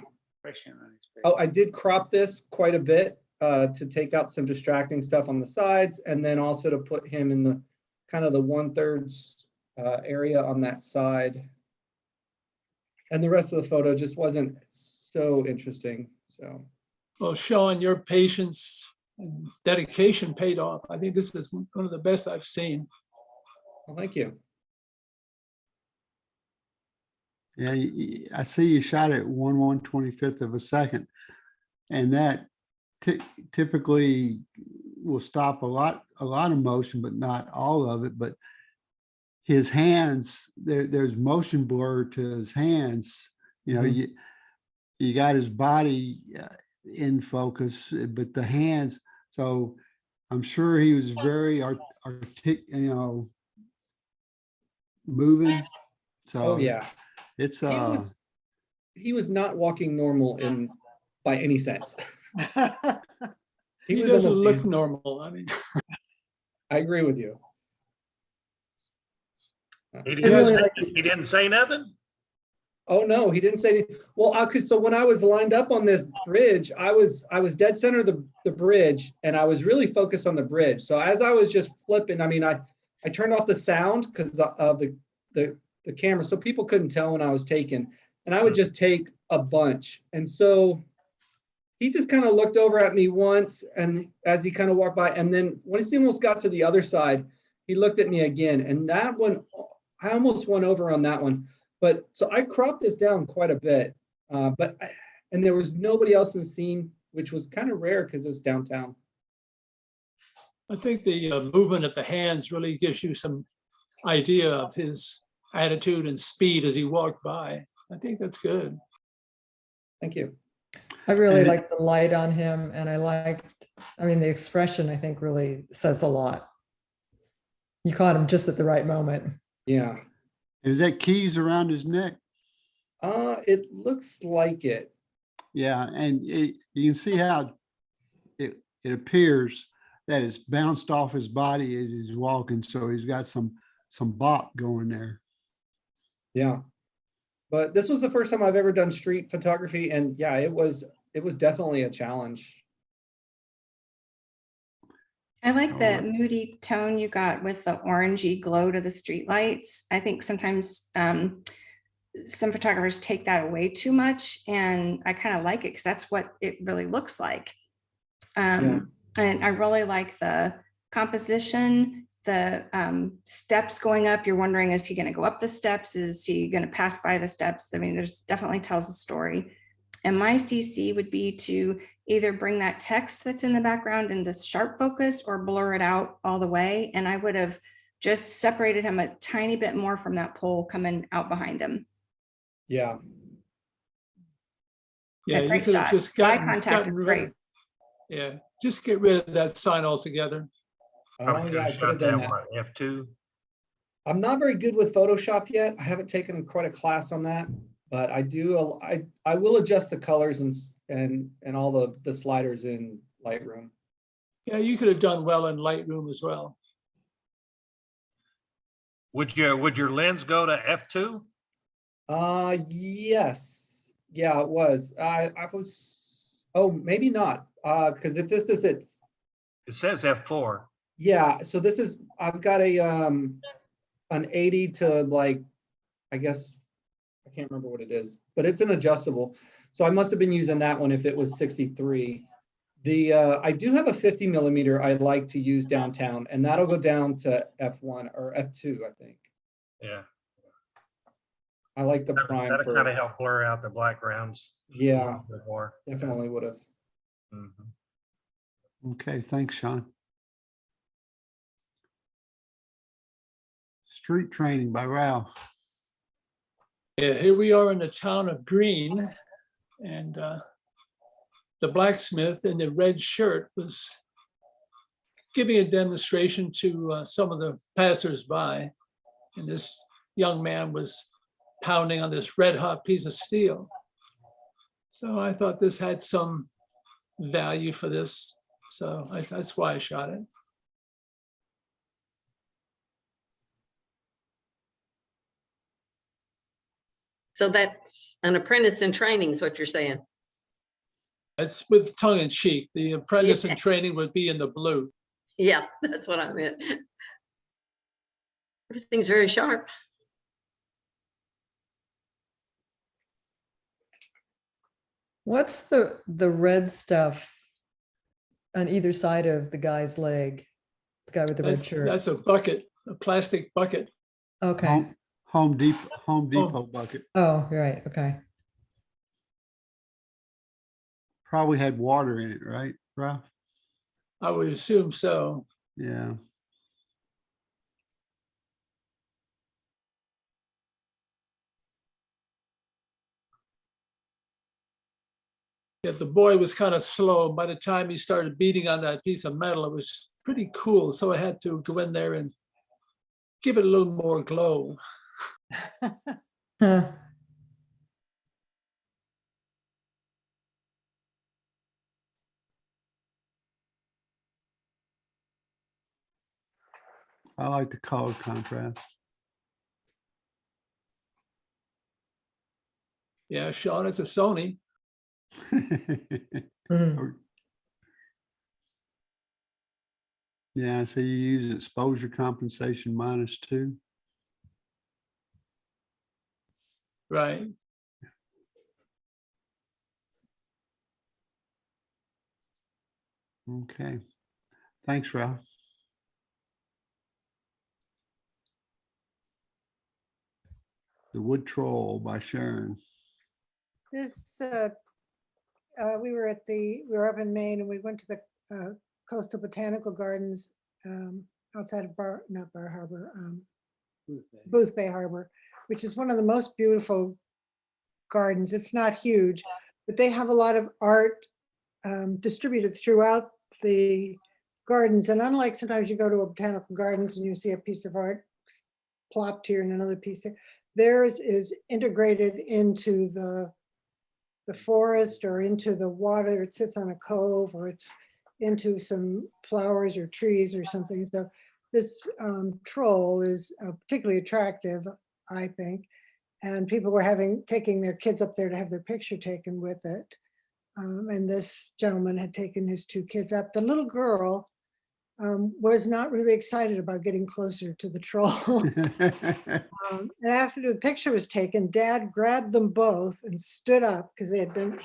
Oh, I did crop this quite a bit to take out some distracting stuff on the sides, and then also to put him in the kind of the 1/3 area on that side. And the rest of the photo just wasn't so interesting. So, Well, Sean, your patience and dedication paid off. I think this is one of the best I've seen. well, thank you. Yeah, I see you shot it 1/125th of a second. And that typically will stop a lot of motion, but not all of it. But his hands, there's motion blur to his hands. You know, you got his body in focus, but the hands. So I'm sure he was very moving. So Oh, yeah. it's He was not walking normal by any sense. He was doesn't almost look dancing. normal. I mean, I agree with you. He really didn't say nothing? Oh, no, he didn't say anything. Well, so when I was lined up on this bridge, I was dead center of the bridge, and I was really focused on the bridge. So as I was just flipping, I mean, I turned off the sound because of the camera, so people couldn't tell when I was taking, and I would just take a bunch. And so he just kind of looked over at me once, and as he kind of walked by, and then when he almost got to the other side, he looked at me again, and that one, I almost went over on that one. But so I cropped this down quite a bit, and there was nobody else in the scene, which was kind of rare because it was downtown. I think the movement of the hands really gives you some idea of his attitude and speed as he walked by. I think that's good. Thank you. I really liked the light on him, and the expression, I think, really says a lot. You caught him just at the right moment. Yeah. Is that keys around his neck? It looks like it. Yeah, and you can see how it appears that it's bounced off his body as he's walking. So he's got some bop going there. Yeah. But this was the first time I've ever done street photography, and yeah, it was definitely a challenge. I like the moody tone you got with the orangey glow to the street lights. I think sometimes some photographers take that away too much, and I kind of like it because that's what it really looks like. And I really like the composition, the steps going up. You're wondering, is he going to go up the steps? Is he going to pass by the steps? I mean, there's definitely tells a story. And my CC would be to either bring that text that's in the background into sharp focus or blur it out all the way. And I would have just separated him a tiny bit more from that pole coming out behind him. Yeah. Yeah, you Great could have shot. just Eye contact is great. Yeah, just get rid of that sign altogether. Oh, yeah, I could have done that. F2. I'm not very good with Photoshop yet. I haven't taken quite a class on that, but I do. I will adjust the colors and all the sliders in Lightroom. Yeah, you could have done well in Lightroom as well. Would your lens go to F2? Yes. Yeah, it was. I was. Oh, maybe not. Because if this is it says F4. Yeah. So this is. I've got an 80 to like, I guess I can't remember what it is, but it's an adjustable. So I must have been using that one if it was 63. I do have a 50 millimeter I like to use downtown, and that'll go down to F1 or F2, I think. Yeah. I like the prime. That'll kind of help blur out the backgrounds. Yeah, a bit more. definitely would have. Okay, thanks, Sean. Street training by Ralph. Yeah, here we are in the town of Greene, and the blacksmith in the red shirt was giving a demonstration to some of the passersby, and this young man was pounding on this red hot piece of steel. So I thought this had some value for this, so that's why I shot it. So that's an apprentice in training is what you're saying. It's with tongue in cheek. The apprentice in training would be in the blue. Yeah, that's what I meant. Everything's very sharp. What's the red stuff on either side of the guy's leg? The guy with the red shirt. That's a bucket, a plastic bucket. Okay. Home Depot bucket. Oh, right. Okay. probably had water in it, right, Ralph? I would assume so. Yeah. Yeah, the boy was kind of slow. By the time he started beating on that piece of metal, it was pretty cool. So I had to go in there and give it a little more glow. Huh. I like the color contrast. Yeah, Sean, it's a Sony. Mm. Yeah, so you use exposure compensation -2. Right. Okay. Thanks, Ralph. The Wood Troll by Sharon. This, we were up in Maine and we went to the Coastal Botanical Gardens outside of not Bar Harbor, Booth Bay Harbor, which is one of the most beautiful gardens. It's not huge, but they have a lot of art distributed throughout the gardens. And unlike sometimes you go to a botanical gardens and you see a piece of art plopped here and another piece here, theirs is integrated into the forest or into the water. It sits on a cove or it's into some flowers or trees or something. So this troll is particularly attractive, I think. And people were taking their kids up there to have their picture taken with it. And this gentleman had taken his 2 kids up. The little girl was not really excited about getting closer to the troll. And after the picture was taken, Dad grabbed them both and stood up because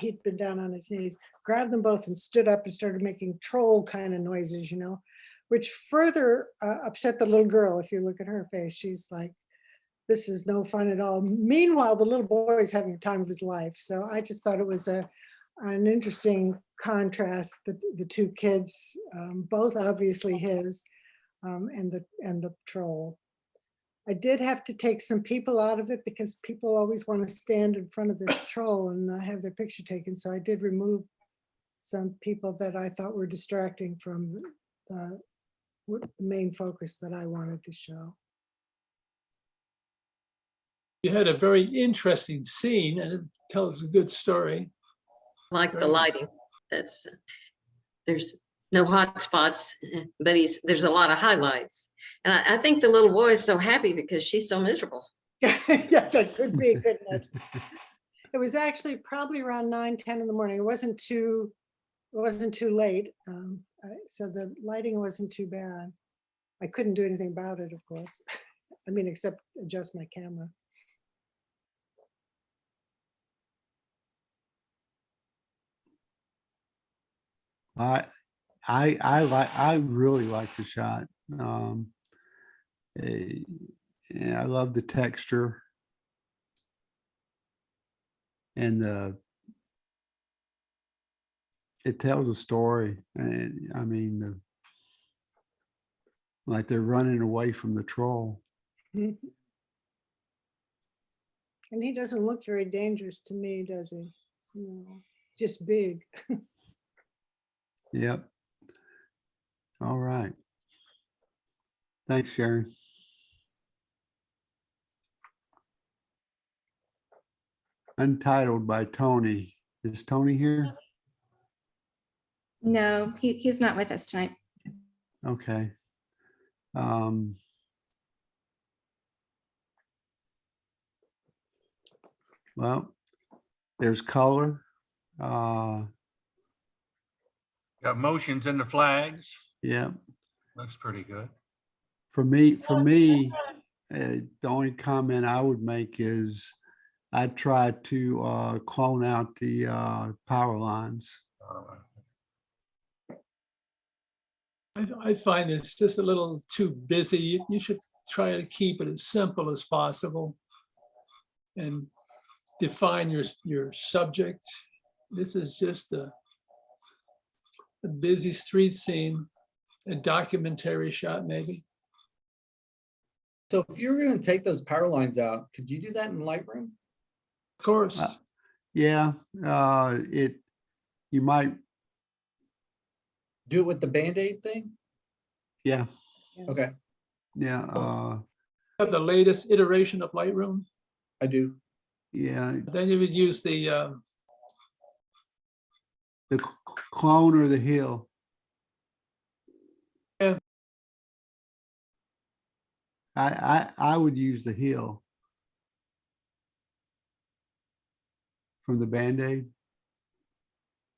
he'd been down on his knees, grabbed them both and stood up and started making troll kind of noises, which further upset the little girl. If you look at her face, she's like, this is no fun at all. Meanwhile, the little boy is having the time of his life. So I just thought it was an interesting contrast, the 2 kids, both obviously his, and the troll. I did have to take some people out of it because people always want to stand in front of this troll and have their picture taken. So I did remove some people that I thought were distracting from the main focus that I wanted to show. You had a very interesting scene and it tells a good story. Like the lighting, there's no hot spots, but there's a lot of highlights. And I think the little boy is so happy because she's so miserable. Yeah, that could be, couldn't it? It was actually probably around 9, 10 in the morning. It wasn't too late. So the lighting wasn't too bad. I couldn't do anything about it, of course. I mean, except adjust my camera. I really like the shot. I love the texture and it tells a story. And I mean, like they're running away from the troll. And he doesn't look very dangerous to me, does he? No, just big. Yep. All right. Thanks, Sharon. Untitled by Tony. Is Tony here? No, he's not with us tonight. Okay. Well, there's color. Got motions in the flags. Yeah. Looks pretty good. For me, the only comment I would make is I tried to clone out the power lines. I find it's just a little too busy. You should try to keep it as simple as possible and define your subject. This is just a a busy street scene, a documentary shot maybe. So if you were gonna take those power lines out, could you do that in Lightroom? Of course, Yeah, you might, Do it with the Band-Aid thing? yeah, Okay, yeah, have the latest iteration of Lightroom. I do. yeah, Then you would use the the clone or the hill. Yeah. I would use the hill from the Band-Aid.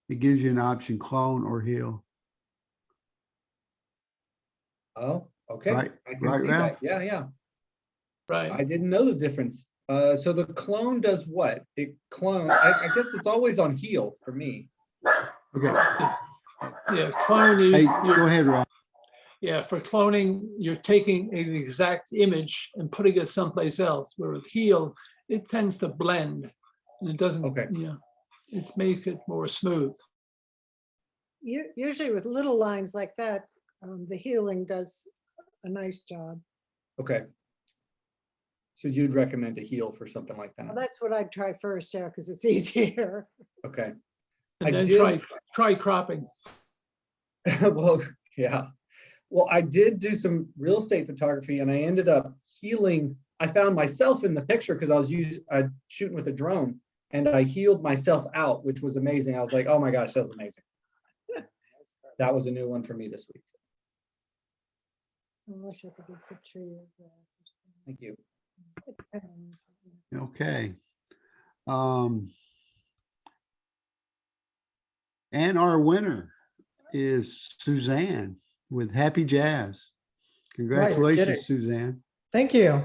It gives you an option, clone or heal. Oh, okay. Right, I can right, see Ralph? that. Yeah, yeah. right. I didn't know the difference. So the clone does what? It clone, I guess it's always on heal for me. Okay. Yeah, clone you. Hey, go ahead, Ralph. Yeah, for cloning, you're taking an exact image and putting it someplace else. Where with heal, it tends to blend, and it doesn't. Okay. Yeah, it makes it more smooth. Usually with little lines like that, the healing does a nice job. Okay. So you'd recommend a heal for something like Well, that? that's what I'd try first, yeah, because it's easier. Okay. And I then did- try cropping. Well, yeah. Well, I did do some real estate photography and I ended up healing. I found myself in the picture because I was shooting with a drone and I healed myself out, which was amazing. I was like, oh my gosh, that was amazing. That was a new one for me this week. I wish I could get some tree. Thank you. Okay. And our winner is Suzanne with Happy Jazz. Congratulations, Suzanne. Thank you.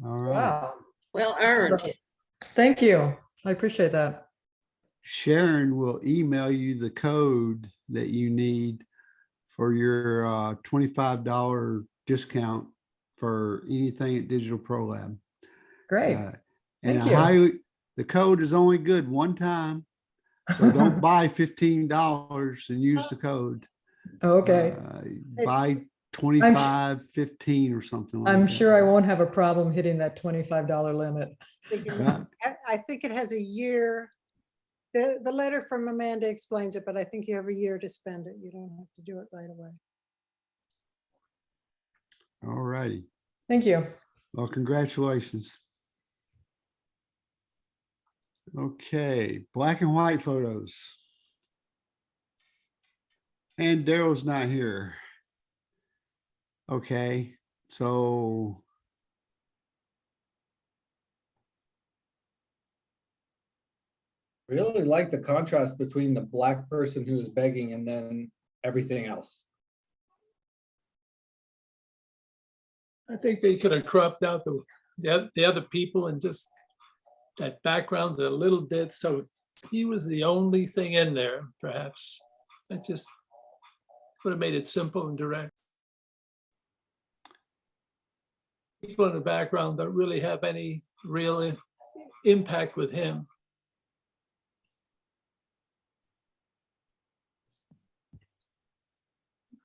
All right. Wow. Well earned. Thank you. I appreciate that. Sharon will email you the code that you need for your $25 discount for anything at Digital Pro Lab. Great. And Thank you. the code is only good one time. So don't buy $15 and use the code. Okay. Buy 25, 15 or something like that. I'm sure I won't have a problem hitting that $25 limit. I think it has a year. The letter from Amanda explains it, but I think you have a year to spend it. You don't have to do it right away. All righty. Thank you. Well, congratulations. Okay, black and white photos. And Daryl's not here. Okay, so Really like the contrast between the black person who is begging and then everything else. I think they could have cropped out the other people and just that background a little bit. So he was the only thing in there, perhaps. That just would have made it simple and direct. People in the background don't really have any real impact with him.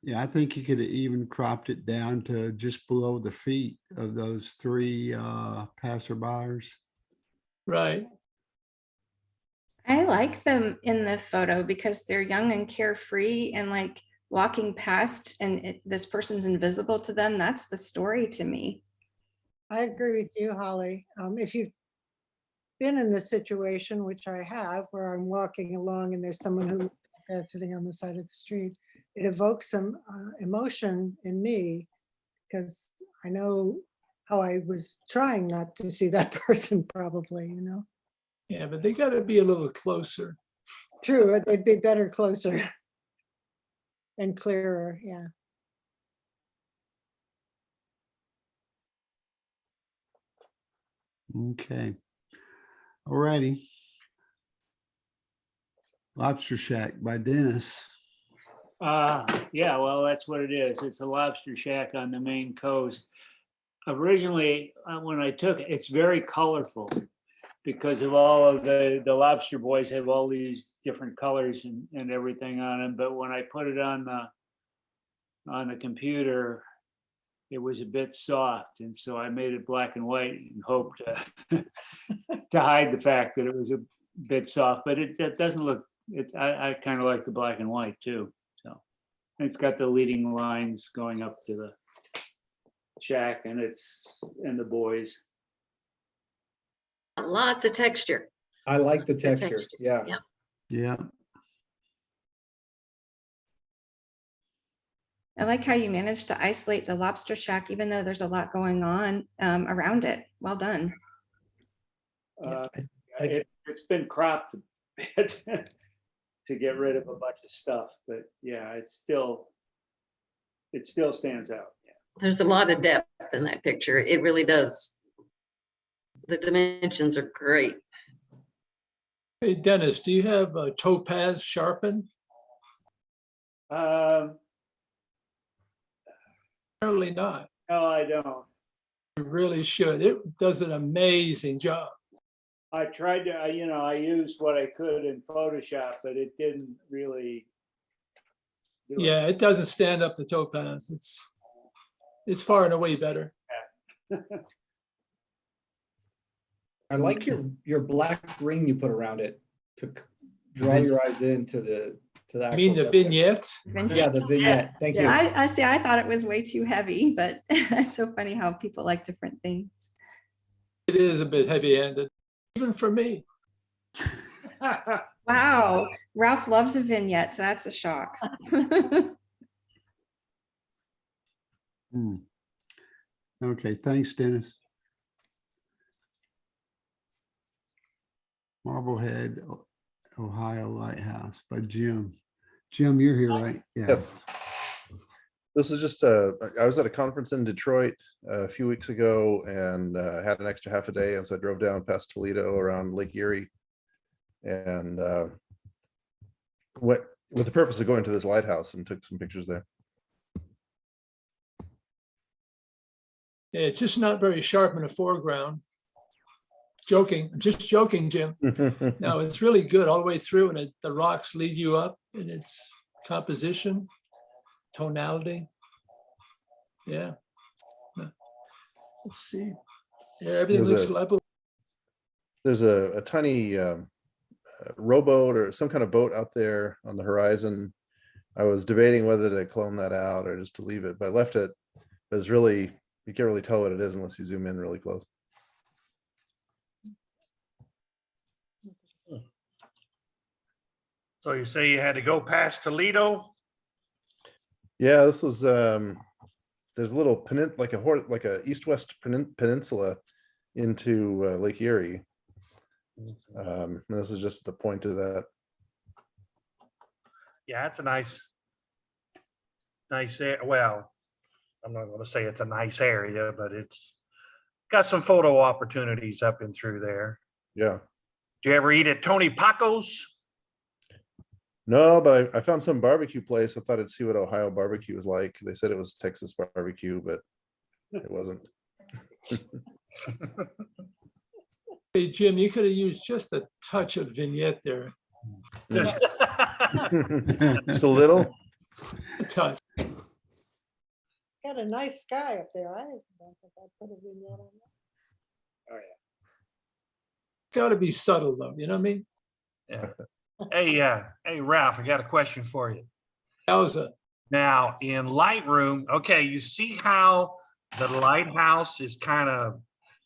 yeah, I think you could have even cropped it down to just below the feet of those three passerbyers. Right. I like them in the photo because they're young and carefree and like walking past and this person's invisible to them. That's the story to me. I agree with you, Holly. If you've been in this situation, which I have, where I'm walking along and there's someone who is sitting on the side of the street, it evokes some emotion in me because I know how I was trying not to see that person probably, you know. Yeah, but they got to be a little closer. True, they'd be better closer and clearer, yeah. Okay. All righty. Lobster Shack by Dennis. Yeah, well, that's what it is. It's a lobster shack on the Maine coast. Originally, when I took it, it's very colorful. because of all of the lobster boys have all these different colors and everything on them. But when I put it on the computer, it was a bit soft. And so I made it black and white and hoped to hide the fact that it was a bit soft, but it doesn't look, I kind of like the black and white too. So it's got the leading lines going up to the shack and the boys. Lots of texture. I like the Lots of texture. Yeah. Yeah. Yeah. I like how you managed to isolate the lobster shack, even though there's a lot going on around it. Well done. It's been cropped a bit to get rid of a bunch of stuff, but yeah, it still stands out. Yeah. There's a lot of depth in that picture. It really does. The dimensions are great. Hey, Dennis, do you have a topaz sharpen? No, Apparently not. I don't. You really should. It does an amazing job. I tried to, I used what I could in Photoshop, but it didn't really do it. Yeah, it doesn't stand up to topaz. It's far and away better. I like your black ring you put around it to draw your eyes into the I mean, the vignette. Yeah, the vignette. Thank you. I see. I thought it was way too heavy, but it's so funny how people like different things. It is a bit heavy-handed, even for me. Wow, Ralph loves a vignette, so that's a shock. Okay, thanks, Dennis. Marblehead, Ohio Lighthouse by Jim. Jim, you're here, right? Yeah. Yes. This is just I was at a conference in Detroit a few weeks ago and had an extra half a day. And so I drove down past Toledo around Lake Erie and went with the purpose of going to this lighthouse and took some pictures there. Yeah, it's just not very sharp in the foreground. Joking, I'm just joking, Jim. No, it's really good all the way through, and the rocks lead you up in its composition, tonality. Yeah. Let's see. Yeah, everything looks level. There's a tiny rowboat or some kind of boat out there on the horizon. I was debating whether to clone that out or just to leave it, but I left it. But it's really, you can't really tell what it is unless you zoom in really close. So you say you had to go past Toledo? Yeah, this was there's a little like a east-west peninsula into Lake Erie. And this is just the point of that. Yeah, it's a nice area. Well, I'm not going to say it's a nice area, but it's got some photo opportunities up and through there. Yeah. Did you ever eat at Tony Paco's? No, but I found some barbecue place. I thought I'd see what Ohio barbecue was like. They said it was Texas barbecue, but it wasn't. Hey, Jim, you could have used just a touch of vignette there. Just a little? A touch. Got a nice sky up there. I don't think I put a vignette on that. Oh, yeah. Got to be subtle though, you know what I mean? Yeah. Hey, Ralph, I got a question for you. Yowza. Now in Lightroom, okay, you see how the lighthouse is kind of,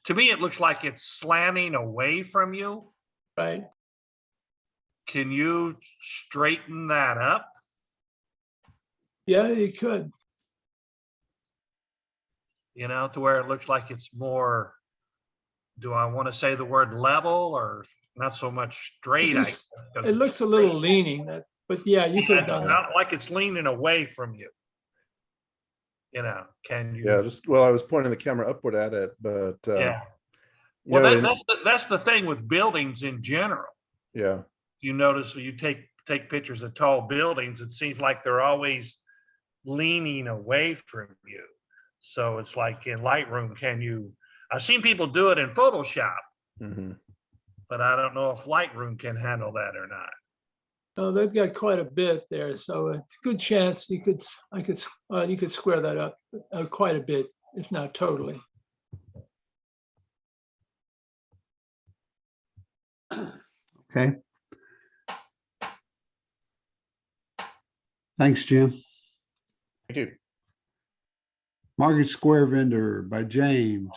to me, it looks like it's slanting away from you. Right. Can you straighten that up? Yeah, you could. You know, to where it looks like it's more, do I want to say the word level or not so much straight? It looks a little leaning, but yeah, you could have done that. Not like it's leaning away from you. You know, can you? Yeah, well, I was pointing the camera upward at it, but yeah. Well, that's the thing with buildings in general. Yeah. You notice when you take pictures of tall buildings, it seems like they're always leaning away from you. So it's like in Lightroom, I've seen people do it in Photoshop. Mm-hmm. but I don't know if Lightroom can handle that or not. Oh, they've got quite a bit there, so it's a good chance you could square that up quite a bit, if not totally. Okay. Thanks, Jim. Thank you. Market Square Vendor by James.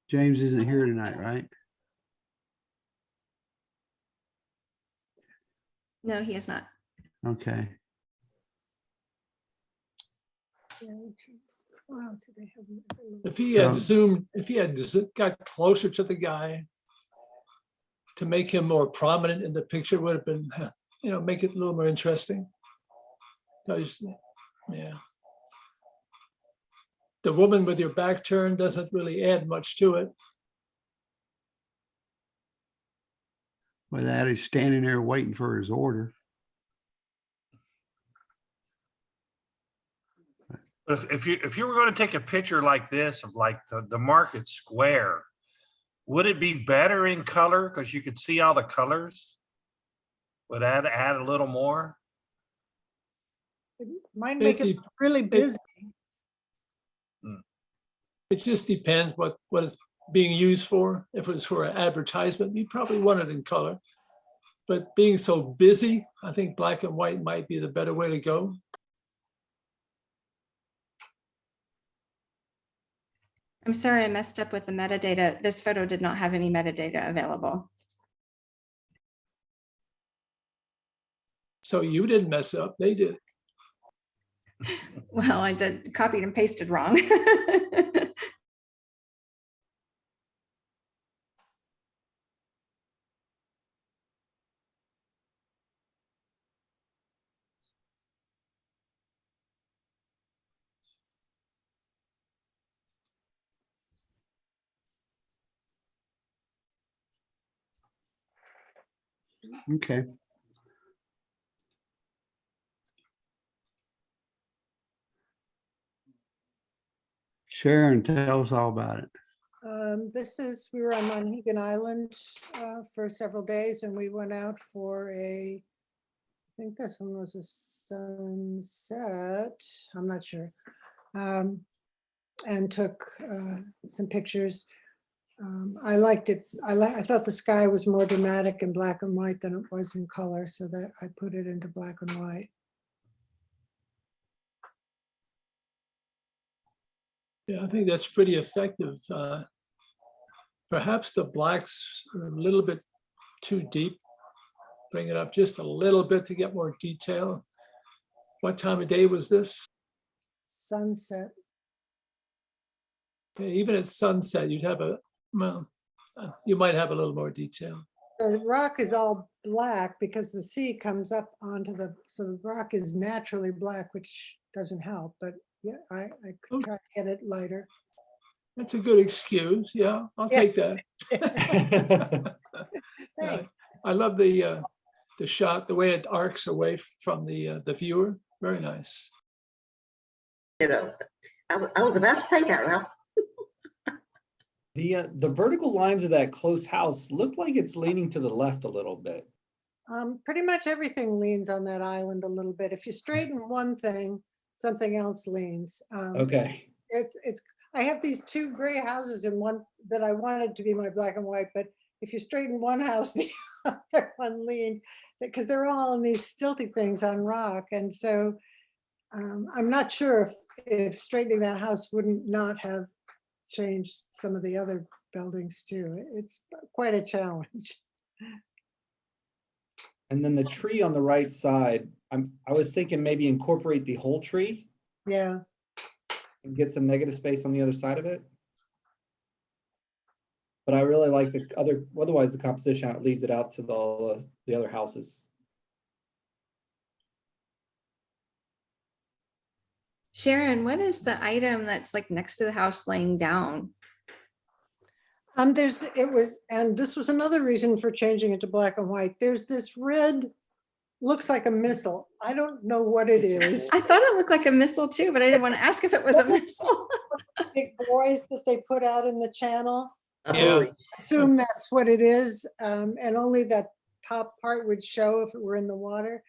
James isn't here tonight, right? No, he is not. Okay. If he had So- zoomed, if he had got closer to the guy to make him more prominent in the picture, would have been, make it a little more interesting. Yeah. The woman with your back turned doesn't really add much to it. With that, he's standing there waiting for his order. But if you were going to take a picture like this of like the market square, would it be better in color because you could see all the colors? Would that add a little more? Might make it really busy. It just depends what it's being used for. If it's for an advertisement, you probably want it in color. But being so busy, I think black and white might be the better way to go. I'm sorry, I messed up with the metadata. This photo did not have any metadata available. So you didn't mess up, they did. Well, I did copied and pasted wrong. Okay. Sharon, tell us all about it. We were on Monhegan Island for several days, and we went out for I think this one was a sunset, I'm not sure, and took some pictures. I liked it. I thought the sky was more dramatic in black and white than it was in color, so that I put it into black and white. Yeah, I think that's pretty effective. Perhaps the blacks are a little bit too deep. Bring it up just a little bit to get more detail. What time of day was this? Sunset. Okay, even at sunset, you'd have you might have a little more detail. The rock is all black because the sea comes up onto so the rock is naturally black, which doesn't help, but yeah, I could try to get it lighter. That's a good excuse. Yeah, I'll take that. Yeah, I love the shot, the way it arcs away from the viewer. Very nice. I was about to say that, Ralph. The vertical lines of that close house look like it's leaning to the left a little bit. Pretty much everything leans on that island a little bit. If you straighten one thing, something else leans. Okay. I have these two gray houses in one that I wanted to be my black and white, but if you straighten one house, the other one leaned because they're all in these stilty things on rock. And so I'm not sure if straightening that house wouldn't not have changed some of the other buildings too. It's quite a challenge. And then the tree on the right side, I was thinking maybe incorporate the whole tree. Yeah. And get some negative space on the other side of it. But I really like otherwise the composition, it leads it out to the other houses. Sharon, what is the item that's like next to the house laying down? And this was another reason for changing it to black and white. There's this red, looks like a missile. I don't know what it is. I thought it looked like a missile too, but I didn't want to ask if it was a missile. Big boys that they put out in the channel. Yeah. Assume that's what it is, and only that top part would show if it were in the water.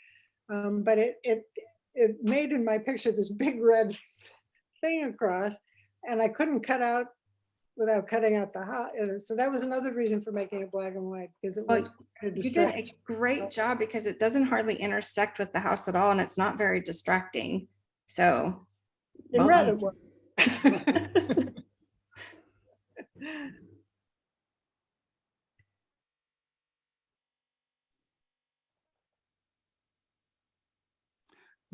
But it made in my picture this big red thing across, and I couldn't cut out without cutting out the hot. So that was another reason for making it black and white, because it Well, was kind of You did a distracting. great job because it doesn't hardly intersect with the house at all, and it's not very distracting. So. In well red done. it was.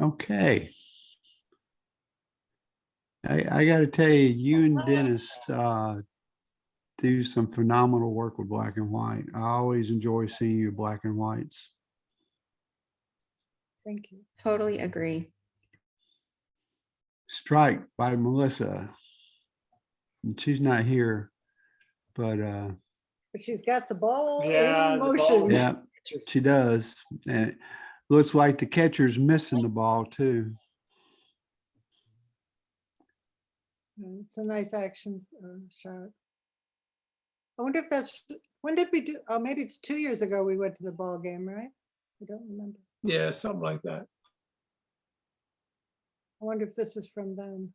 Okay. I got to tell you, you and Dennis do some phenomenal work with black and white. I always enjoy seeing you black and whites. Thank you. Totally agree. Strike by Melissa. And she's not here, but But she's got the ball Yeah, in the motion. ball. yeah, she does. And it looks like the catcher's missing the ball too. It's a nice action shot. I wonder if that's, when did we do, oh, maybe it's 2 years ago we went to the ball game, right? I don't remember. Yeah, something like that. I wonder if this is from them.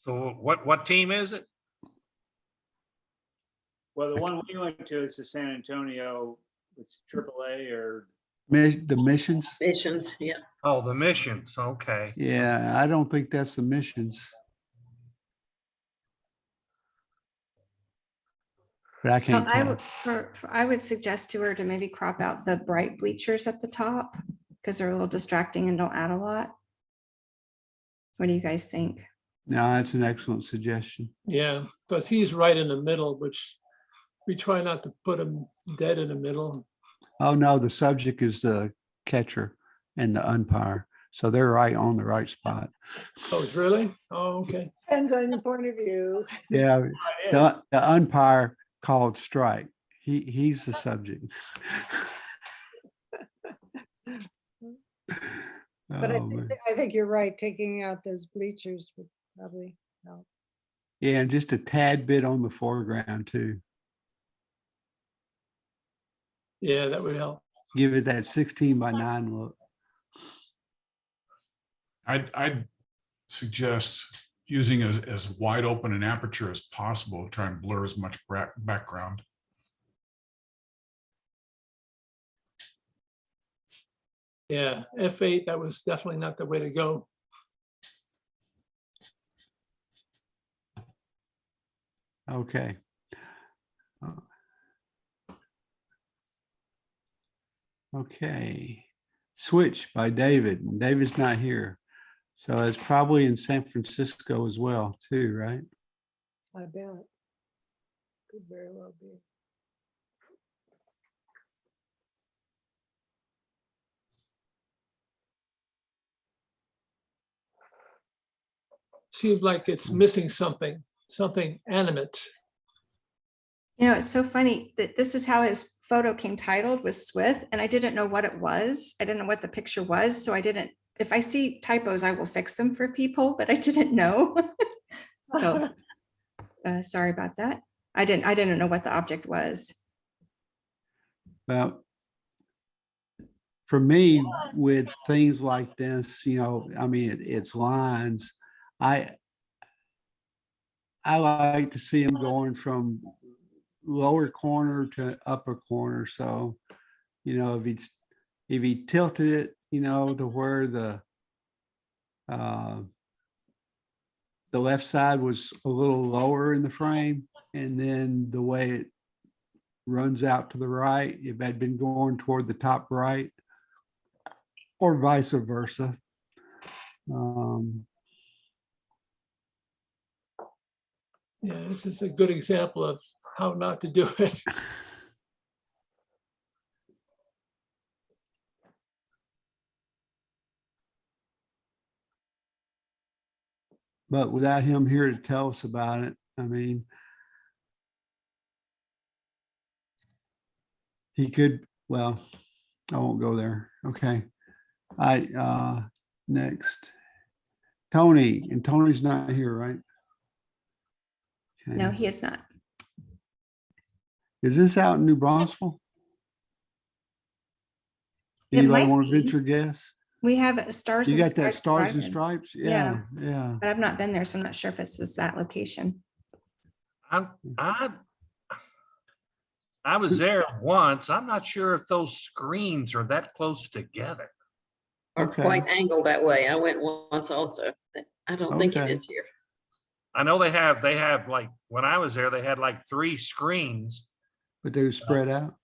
So what team is it? Well, the one we went to is the San Antonio, it's AAA or. The missions. Missions, yeah. Oh, the Missions. Okay. Yeah, I don't think that's the missions. But I No, can't tell. I would suggest to her to maybe crop out the bright bleachers at the top because they're a little distracting and don't add a lot. What do you guys think? No, that's an excellent suggestion. Yeah, because he's right in the middle, which we try not to put him dead in the middle. Oh, no, the subject is the catcher and the umpire. So they're right on the right spot. Oh, it's really? Oh, okay. Depends on your point of view. Yeah, the umpire called strike. He's the subject. But Oh, man. I think you're right, taking out those bleachers would probably help. Yeah, and just a tad bit on the foreground too. Yeah, that would help. Give it that 16:9 look. I'd suggest using as wide open an aperture as possible to try and blur as much background. Yeah, F8, that was definitely not the way to go. Okay. Okay. Switch by David. And David's not here. So it's probably in San Francisco as well, too, right? I bet. Could very well be. Seems like it's missing something animate. You know, it's so funny that this is how his photo came titled, was Swith, and I didn't know what it was. I didn't know what the picture was, so I didn't. If I see typos, I will fix them for people, but I didn't know. So sorry about that. I didn't know what the object was. Well, for me, with things like this, you know, I mean, it's lines. I like to see them going from lower corner to upper corner. So, you know, if he tilted it, you know, to where the left side was a little lower in the frame, and then the way it runs out to the right, if it had been going toward the top right, or vice versa. Yeah, this is a good example of how not to do it. But without him here to tell us about it, I mean, he could, well, I won't go there. Okay. All right, next. Tony, and Tony's not here, right? No, Okay. he is not. Is this out in New Braunfels? It Anybody might want to be. venture guess? We have stars. You and got that Stripes stars and drive-in, stripes? Yeah. Yeah. but I've not been there, so I'm not sure if it's just that location. I was there once. I'm not sure if those screens are that close together. Or Okay. quite angled that way. I went once also. But I don't think it Okay. is here. I know they have like, when I was there, they had like 3 screens. But they were spread out.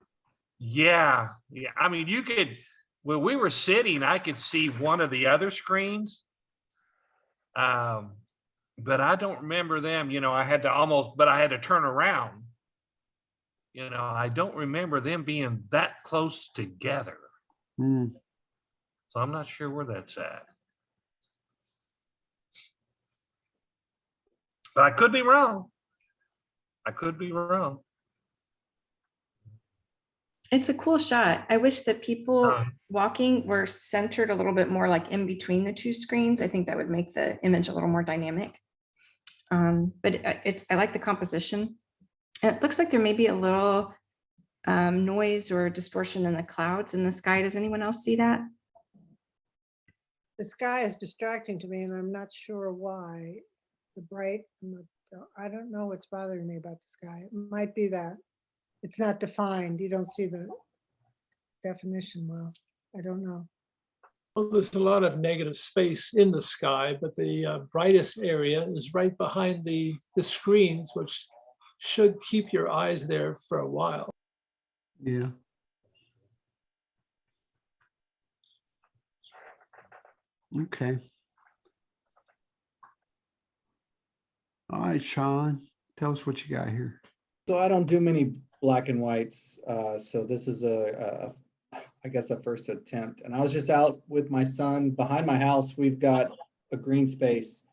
Yeah. I mean, you could, where we were sitting, I could see one of the other screens. But I don't remember them, I had to turn around. I don't remember them being that close together. Hmm. So I'm not sure where that's at. But I could be wrong. It's a cool shot. I wish that people Uh. walking were centered a little bit more like in between the 2 screens. I think that would make the image a little more dynamic. But I like the composition. It looks like there may be a little noise or distortion in the clouds in the sky. Does anyone else see that? The sky is distracting to me and I'm not sure why. The bright and I don't know what's bothering me about the sky. It might be that it's not defined. You don't see the definition well. I don't know. Well, there's a lot of negative space in the sky, but the brightest area is right behind the screens, which should keep your eyes there for a while. Yeah. Okay. All right, Sean, tell us what you got here. So I don't do many black and whites. So this is I guess a first attempt. And I was just out with my son behind my house. We've got a green space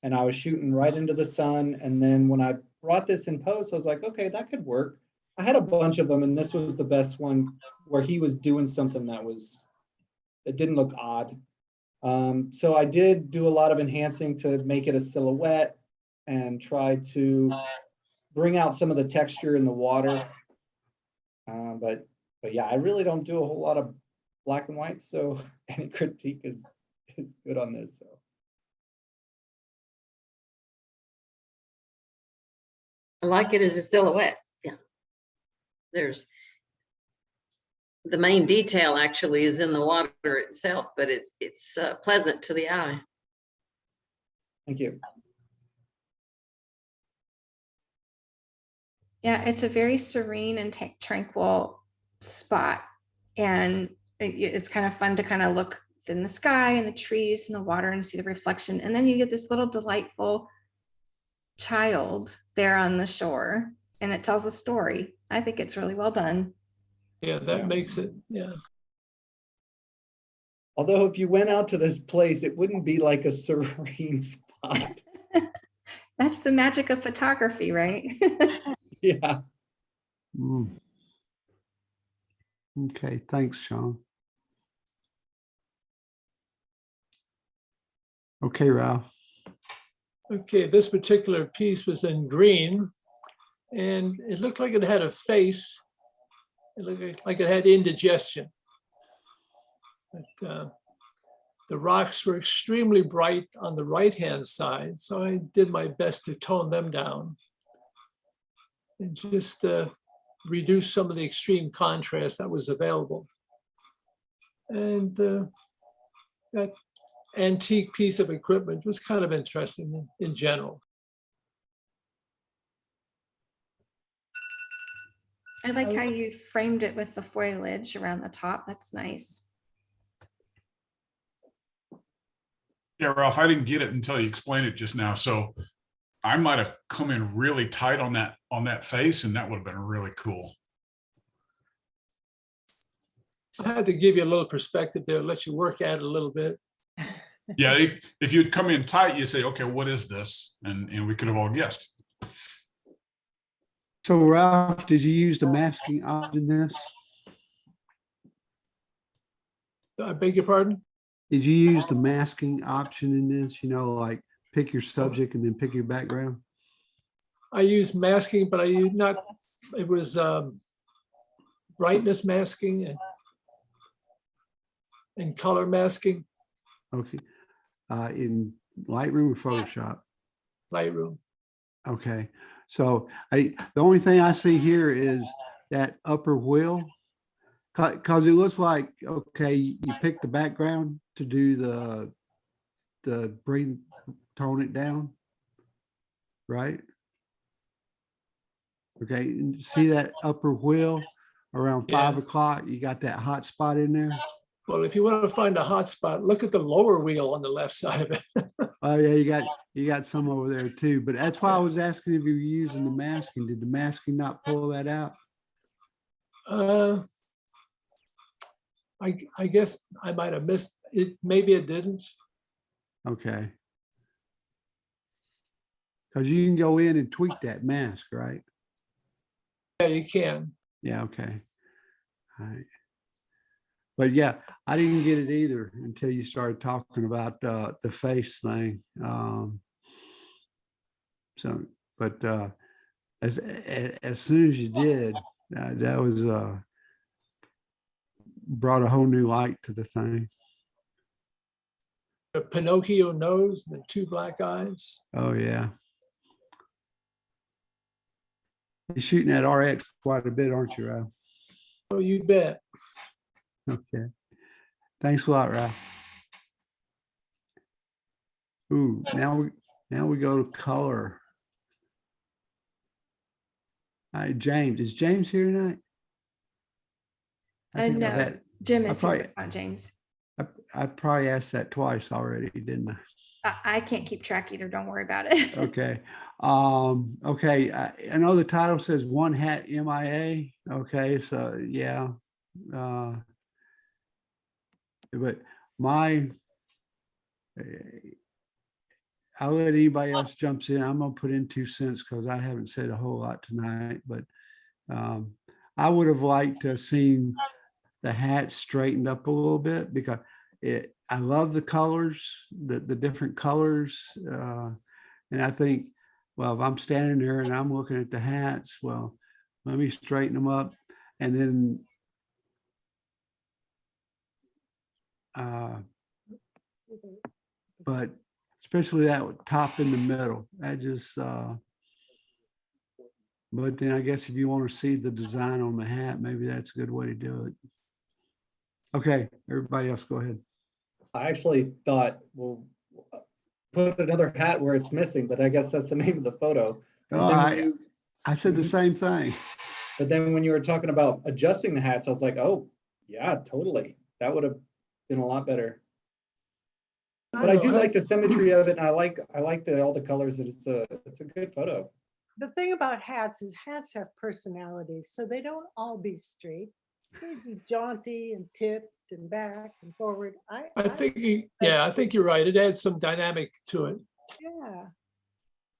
and I was shooting right into the sun. And then when I brought this in post, I was like, okay, that could work. I had a bunch of them and this was the best one where he was doing something that didn't look odd. So I did do a lot of enhancing to make it a silhouette and try to bring out some of the texture in the water. But yeah, I really don't do a whole lot of black and white, so any critique is good on this. So. I like it as a silhouette. Yeah. There's the main detail actually is in the water itself, but it's pleasant to the eye. Thank you. Yeah, it's a very serene and tranquil spot. And it's kind of fun to kind of look in the sky and the trees and the water and see the reflection. And then you get this little delightful child there on the shore and it tells a story. I think it's really well done. Yeah, that makes it, yeah. Although if you went out to this place, it wouldn't be like a serene spot. That's the magic of photography, right? Yeah. Mm. Okay, thanks, Sean. Okay, Ralph. Okay, this particular piece was in green and it looked like it had a face. It looked like it had indigestion. But, the rocks were extremely bright on the right-hand side, so I did my best to tone them down and just reduce some of the extreme contrast that was available. And that antique piece of equipment was kind of interesting in general. I like how you framed it with the foliage around the top. That's nice. Yeah, Ralph, I didn't get it until you explained it just now. So I might have come in really tight on that face, and that would have been really cool. I had to give you a little perspective there, let you work at it a little bit. Yeah, if you'd come in tight, you say, okay, what is this? And we could have all guessed. So Ralph, did you use the masking opt in this? I beg your pardon? Did you use the masking option in this, like pick your subject and then pick your background? I used masking, but I used not, it was brightness masking and color masking, Okay. In Lightroom or Photoshop? Lightroom. Okay, so the only thing I see here is that upper wheel. Cause it looks like, okay, you pick the background to do tone it down, right? Okay, and see that upper wheel around 5 Yeah. o'clock, you got that hot spot in there? Well, if you want to find a hot spot, look at the lower wheel on the left side of it. Oh yeah, you got some over there too, but that's why I was asking if you were using the masking. Did the masking not pull that out? I guess I might have missed it. Maybe it didn't. Okay. Because you can go in and tweak that mask, right? Yeah, you can. Yeah, okay. All right. But yeah, I didn't get it either until you started talking about the face thing. But as soon as you did, that was brought a whole new light to the thing. A Pinocchio nose and the two black eyes. Oh yeah. You're shooting at RX quite a bit, aren't you, Ralph? Oh, you bet. Okay. Thanks a lot, Ralph. Ooh, now we go to color. All right, James. Is James here tonight? I know Jim is here, not James. I probably asked that twice already, didn't I? I can't keep track either. Don't worry about it. Okay. Okay. I know the title says One Hat MIA. Okay. So yeah. But I'll let anybody else jumps in. I'm gonna put in 2 cents because I haven't said a whole lot tonight, but I would have liked to have seen the hat straightened up a little bit because I love the colors, the different colors. And I think, well, if I'm standing there and I'm looking at the hats, well, let me straighten them up. And then but especially that top in the middle, I just but then I guess if you want to see the design on the hat, maybe that's a good way to do it. Okay, everybody else go ahead. I actually thought, well, put another hat where it's missing, but I guess that's the name of the photo. Oh, I said the same thing. But then when you were talking about adjusting the hats, I was like, oh, yeah, totally. That would have been a lot better. But I do like the symmetry of it, and I like all the colors. And it's a good photo. The thing about hats is hats have personalities, so they don't all be straight. They be jaunty and tipped and back and forward. I think you're right. It adds some dynamic to it. Yeah.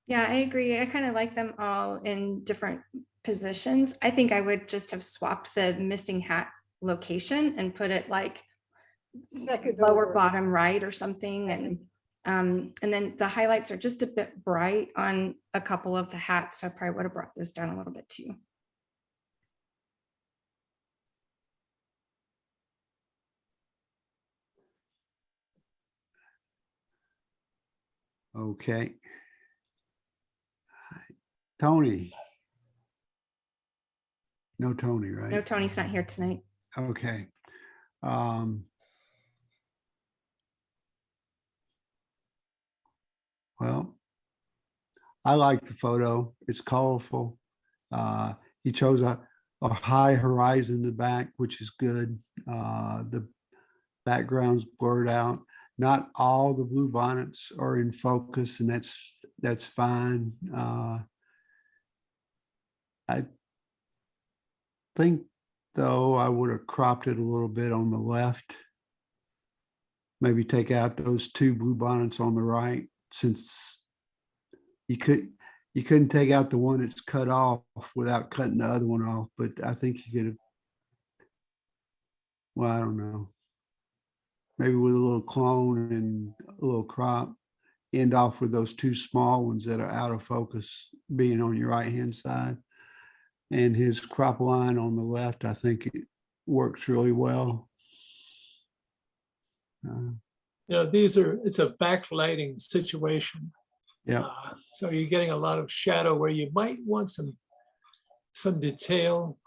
Yeah, I agree. I kind of like them all in different positions. I think I would just have swapped the missing hat location and put it like Second lower over. bottom right or something. And then the highlights are just a bit bright on a couple of the hats. So I probably would have brought those down a little bit too. Okay. Tony. No Tony, right? No, Tony's not here tonight. Okay. Well, I like the photo. It's colorful. He chose a high horizon in the back, which is good. The background's blurred out. Not all the blue bonnets are in focus, and that's fine. I think, though, I would have cropped it a little bit on the left. Maybe take out those 2 blue bonnets on the right, since you couldn't take out the one that's cut off without cutting the other one off. But I think you could have. Well, I don't know. maybe with a little clone and a little crop. End off with those two small ones that are out of focus being on your right-hand side. And his crop line on the left, I think it works really well. It's a backlighting situation. Yeah. So you're getting a lot of shadow where you might want some detail.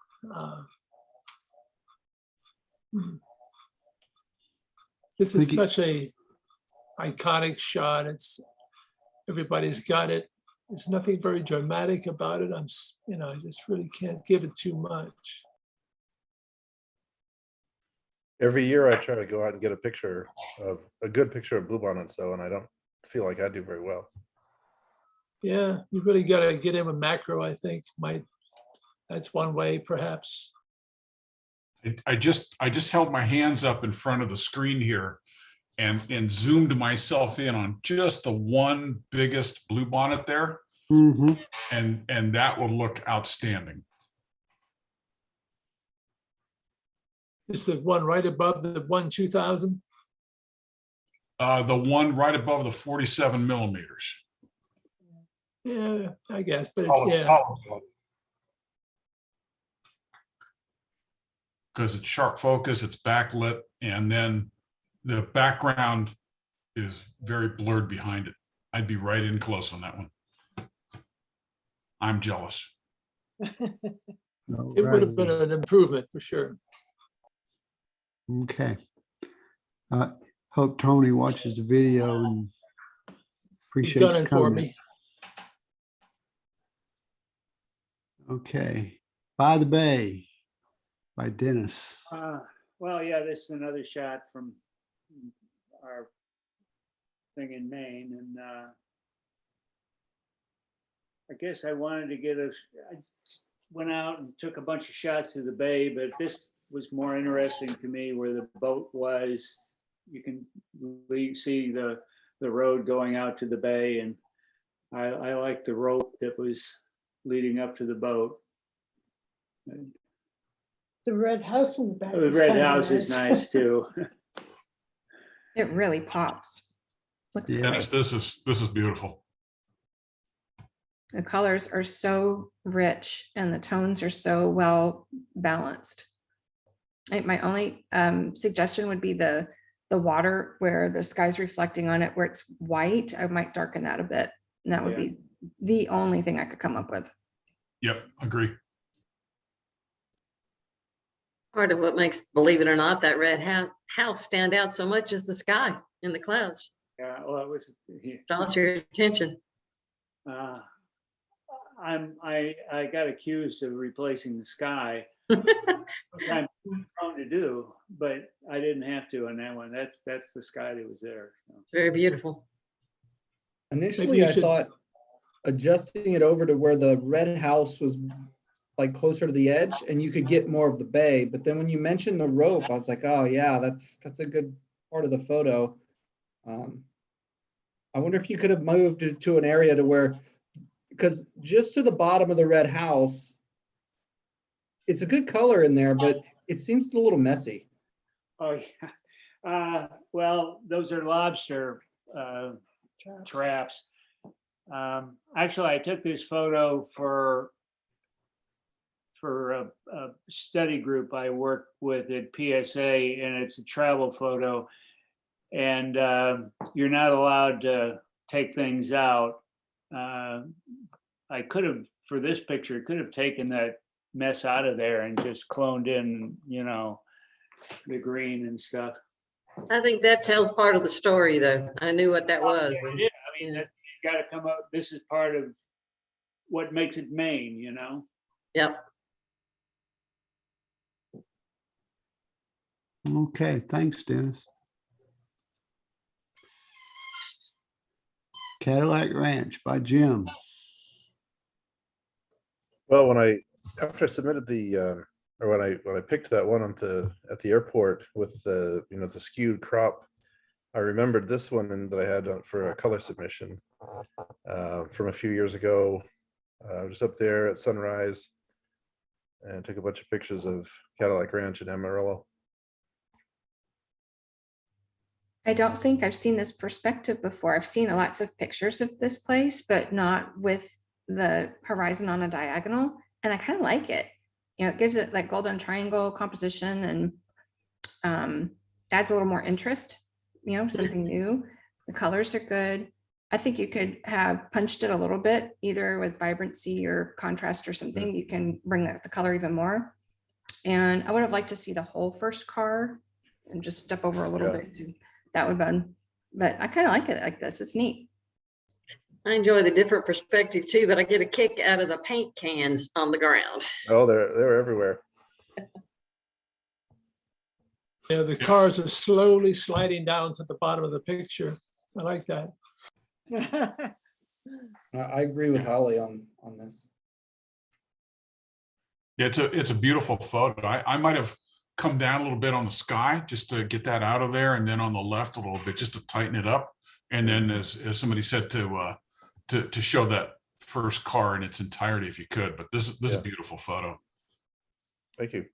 This is such a iconic shot. Everybody's got it. There's nothing very dramatic about it. I just really can't give it too much. Every year I try to go out and get a good picture of bluebonnets though, and I don't feel like I do very well. Yeah, you really got to get him a macro, I think. That's one way, perhaps. I just held my hands up in front of the screen here and zoomed myself in on just the one biggest bluebonnet there. Mm-hmm. And that will look outstanding. Is the one right above the 2000? The one right above the 47 millimeters. Yeah, I guess, but Because it's sharp focus, it's backlit, and then the background is very blurred behind it. I'd be right in close on that one. I'm jealous. It would have been an improvement for sure. Okay. Hope Tony watches the video and You've appreciates done it for comment. me. Okay. By the Bay by Dennis. Well, yeah, this is another shot from our thing in Maine, and I guess I wanted to I went out and took a bunch of shots of the bay, but this was more interesting to me where the boat was. You can see the road going out to the bay, and I like the rope that was leading up to the boat. The red house in the back. The red house is nice too. It really pops. Looks Yeah. great. Dennis, this is beautiful. The colors are so rich and the tones are so well balanced. My only suggestion would be the water where the sky's reflecting on it, where it's white. I might darken that a bit. And that would be the only thing I could come up with. Yep, agree. Part of what makes, believe it or not, that red house stand out so much is the sky and the clouds. Yeah, well, it was. Draws your attention. I got accused of replacing the sky, which I'm prone to do, but I didn't have to on that one. That's the sky that was there. So. It's very beautiful. Initially, I thought adjusting it over to where the red house was like closer to the edge and you could get more of the bay. But then when you mentioned the rope, I was like, oh yeah, that's a good part of the photo. I wonder if you could have moved it to an area to where, because just to the bottom of the red house, it's a good color in there, but it seems a little messy. Oh yeah. Well, those are lobster traps. Actually, I took this photo for a study group I work with at PSA, and it's a travel photo, and you're not allowed to take things out. I could have, for this picture, could have taken that mess out of there and just cloned in, the green and stuff. I think that tells part of the story, though. I knew what that was. Yeah, I mean, that's got to come up. This is part of what makes it Maine, Yep. Okay, thanks, Dennis. Cadillac Ranch by Jim. Well, after I submitted or when I picked that one at the airport with the the skewed crop, I remembered this one that I had for a color submission from a few years ago. I was up there at sunrise and took a bunch of pictures of Cadillac Ranch in Amarillo. I don't think I've seen this perspective before. I've seen lots of pictures of this place, but not with the horizon on a diagonal. And I kind of like it. You know, it gives it like golden triangle composition and adds a little more interest, you know, something new. The colors are good. I think you could have punched it a little bit, either with vibrancy or contrast or something. You can bring the color even more. And I would have liked to see the whole first car and just step over a little Yeah. bit. That would have been, but I kind of like it like this. It's neat. I enjoy the different perspective too, but I get a kick out of the paint cans on the ground. Oh, they're everywhere. Yeah, the cars are slowly sliding down to the bottom of the picture. I like that. I agree with Holly on this. It's a beautiful photo. I might have come down a little bit on the sky just to get that out of there, and then on the left a little bit just to tighten it up. And then, as somebody said, to show that first car in its entirety if you could. But this is a beautiful photo. Thank you.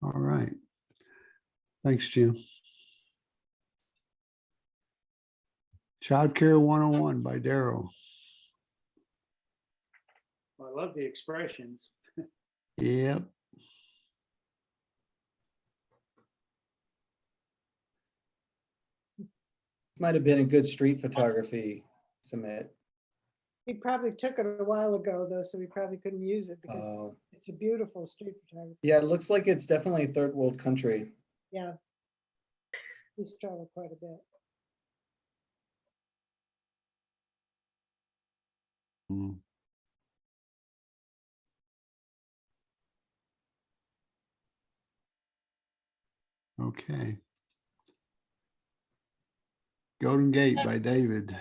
All right. Thanks, Jim. Childcare 101 by Daryl. I love the expressions. Yep. Might have been a good street photography submit. He probably took it a while ago though, so we probably couldn't use it because it's a beautiful street photography. Yeah, it looks like it's definitely a third world country. Yeah. He's traveled quite a bit. Mm. Okay. Golden Gate by David.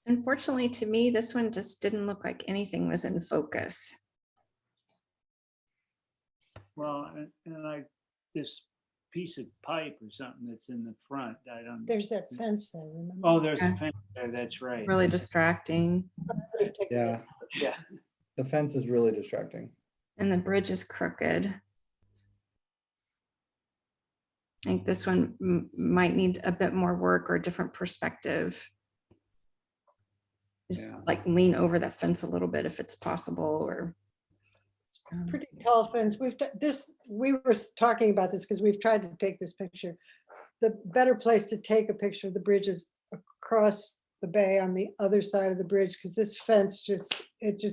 Unfortunately, to me, this one just didn't look like anything was in focus. Well, and this piece of pipe or something that's in the front, I don't. There's that fence there, remember? Oh, there's a fence there, that's right. Really distracting. Yeah, Yeah. the fence is really distracting. And the bridge is crooked. I think this one might need a bit more work or a different perspective. Just like lean over that fence a little bit if it's possible, or. Pretty tall fence. We were talking about this because we've tried to take this picture. The better place to take a picture of the bridge is across the bay on the other side of the bridge, because this fence just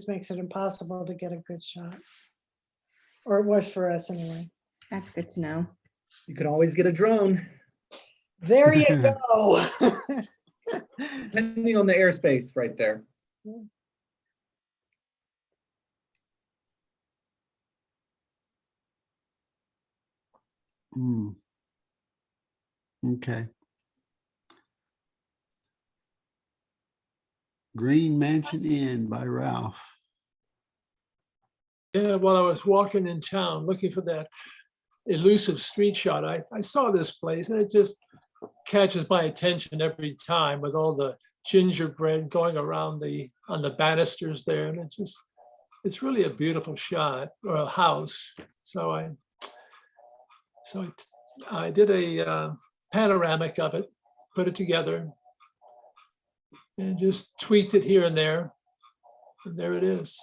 makes it impossible to get a good shot. Or it was for us anyway. That's good to know. You can always get a drone. There you go. Depending on the airspace right there. Mm. Okay. Green Mansion Inn by Ralph. Yeah, while I was walking in town looking for that elusive street shot, I saw this place and it just catches my attention every time with all the gingerbread going around on the banisters there. And it's really a beautiful shot, or a house. So I did a panoramic of it, put it together, and just tweaked it here and there. And there it is.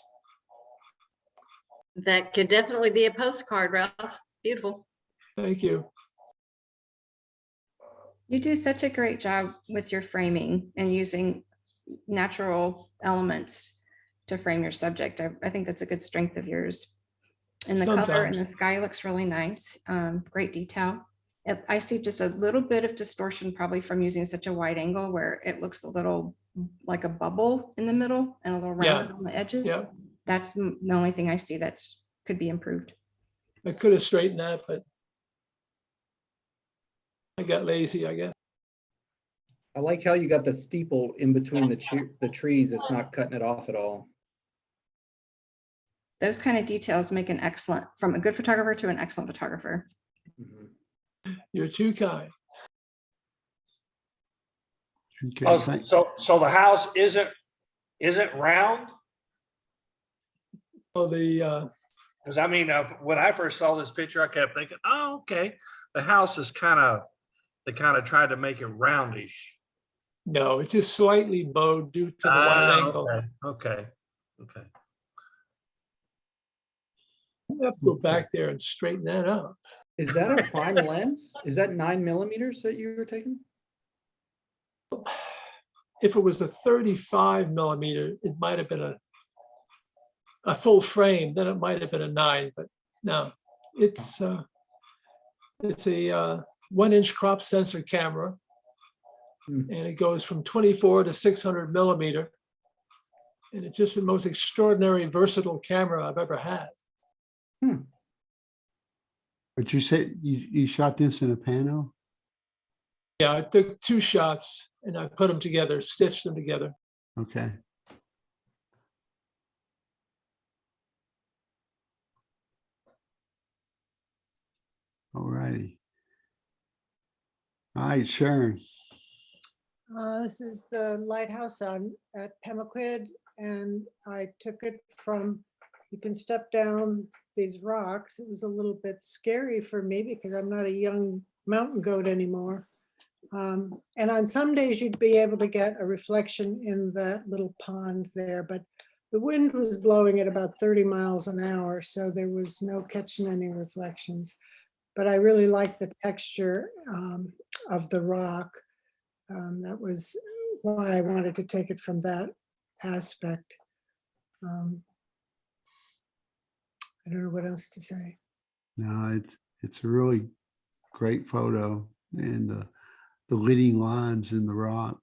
That could definitely be a postcard, Ralph. It's beautiful. Thank you. You do such a great job with your framing and using natural elements to frame your subject. I think that's a good strength of yours. And the color in the sky looks really nice. Great detail. I see just a little bit of distortion, probably from using such a wide angle where it looks a little like a bubble in the middle and a little round on the edges. Yeah. That's the only thing I see that could be improved. I could have straightened that, but I got lazy, I guess. I like how you got the steeple in between the trees. It's not cutting it off at all. Those kind of details make an excellent, from a good photographer to an excellent photographer. You're too kind. Okay, Oh, so the house isn't round? Oh, Because I mean, when I first saw this picture, I kept thinking, oh, okay, the house is they kind of tried to make it roundish. no, it's just slightly bowed due to the wide angle. Okay, okay. We'll have to go back there and straighten that up. Is that a prime lens? Is that 9mm that you were taking? If it was a 35mm, it might have been a full frame, then it might have been a 9, but no, it's a 1-inch crop sensor camera. And it goes from 24 to 600mm. And it's just the most extraordinary versatile camera I've ever had. But you said you shot this in a pano? Yeah, I took 2 shots and I put them together, stitched them together. Okay. All righty. All right, Sharon. This is the lighthouse at Pemaquid, and I took it from, you can step down these rocks. It was a little bit scary for me because I'm not a young mountain goat anymore. And on some days you'd be able to get a reflection in that little pond there, but the wind was blowing at about 30 miles an hour, so there was no catching any reflections. But I really liked the texture of the rock. That was why I wanted to take it from that aspect. I don't know what else to say. No, it's a really great photo, and the leading lines in the rock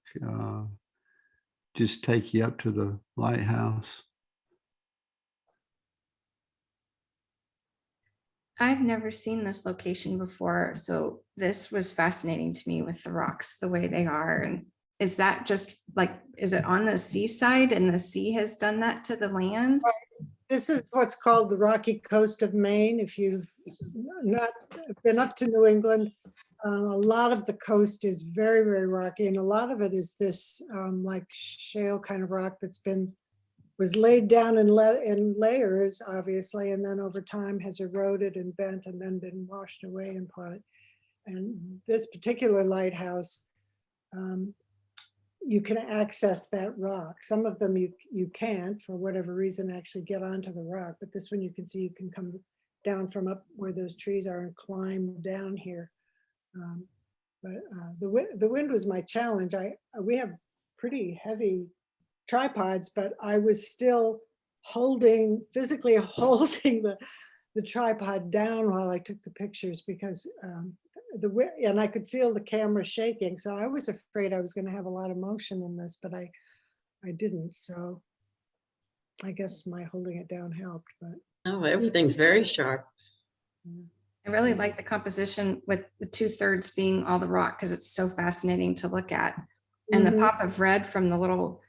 just take you up to the lighthouse. I've never seen this location before, so this was fascinating to me with the rocks, the way they are. And is that just like, is it on the seaside and the sea has done that to the land? This is what's called the rocky coast of Maine. If you've not been up to New England, a lot of the coast is very, very rocky, and a lot of it is this like shale kind of rock that's was laid down in layers, obviously, and then over time has eroded and bent and then been washed away in part. And this particular lighthouse, you can access that rock. Some of them you can't, for whatever reason, actually get onto the rock, but this one you can see you can come down from up where those trees are and climb down here. But the wind was my challenge. We have pretty heavy tripods, but I was still physically holding the tripod down while I took the pictures because and I could feel the camera shaking. So I was afraid I was going to have a lot of motion in this, but I didn't. So I guess my holding it down helped. But Oh, everything's very sharp. yeah. I really like the composition with the 2/3 being all the rock because it's so fascinating to look at. And the pop of red from the little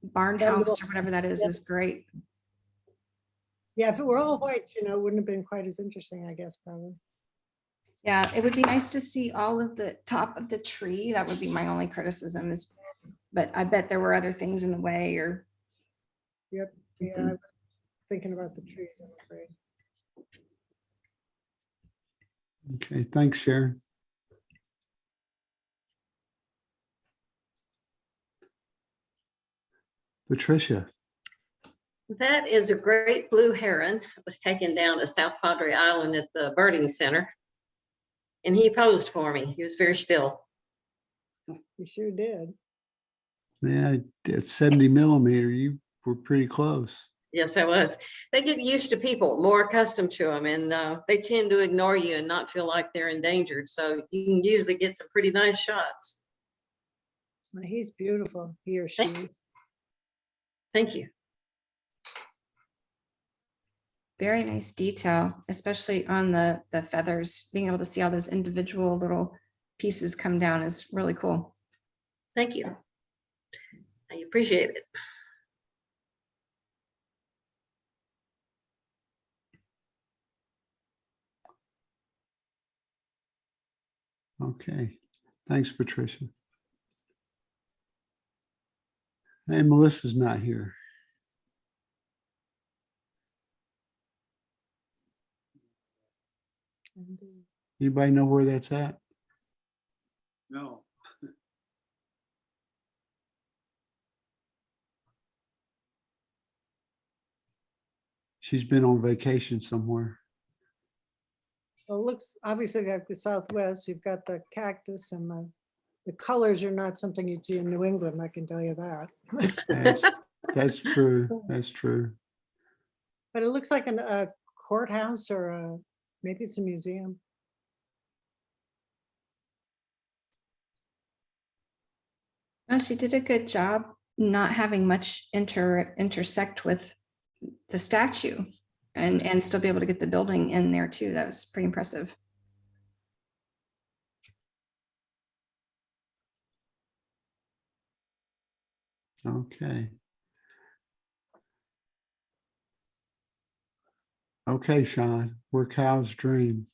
barn That house little- or whatever that is great. Yeah, if it were all white, it wouldn't have been quite as interesting, I guess, probably. Yeah, it would be nice to see all of the top of the tree. That would be my only criticism but I bet there were other things in the way or. Yep. Yeah, I was thinking about the trees, I'm afraid. Okay, thanks, Sharon. Patricia. That is a great blue heron. It was taken down to South Padre Island at the birding center. And he posed for me. He was very still. You sure did. Yeah, at 70mm, you were pretty close. Yes, I was. They get used to people, more accustomed to them, and they tend to ignore you and not feel like they're endangered. So you can usually get some pretty nice shots. Well, he's beautiful, he or she. Thank you. Very nice detail, especially on the feathers. Being able to see all those individual little pieces come down is really cool. Thank you. I appreciate it. Okay, thanks, Patricia. Hey, Melissa's not here. Anybody know where that's at? No. She's been on vacation somewhere. Well, it looks obviously like the Southwest. You've got the cactus and the colors are not something you'd see in New England, I can tell you that. That's true. That's true. But it looks like a courthouse or maybe it's a museum. Well, she did a good job not having much intersect with the statue and still be able to get the building in there too. That was pretty impressive. Okay. Okay, Sean, we're Cal's dream.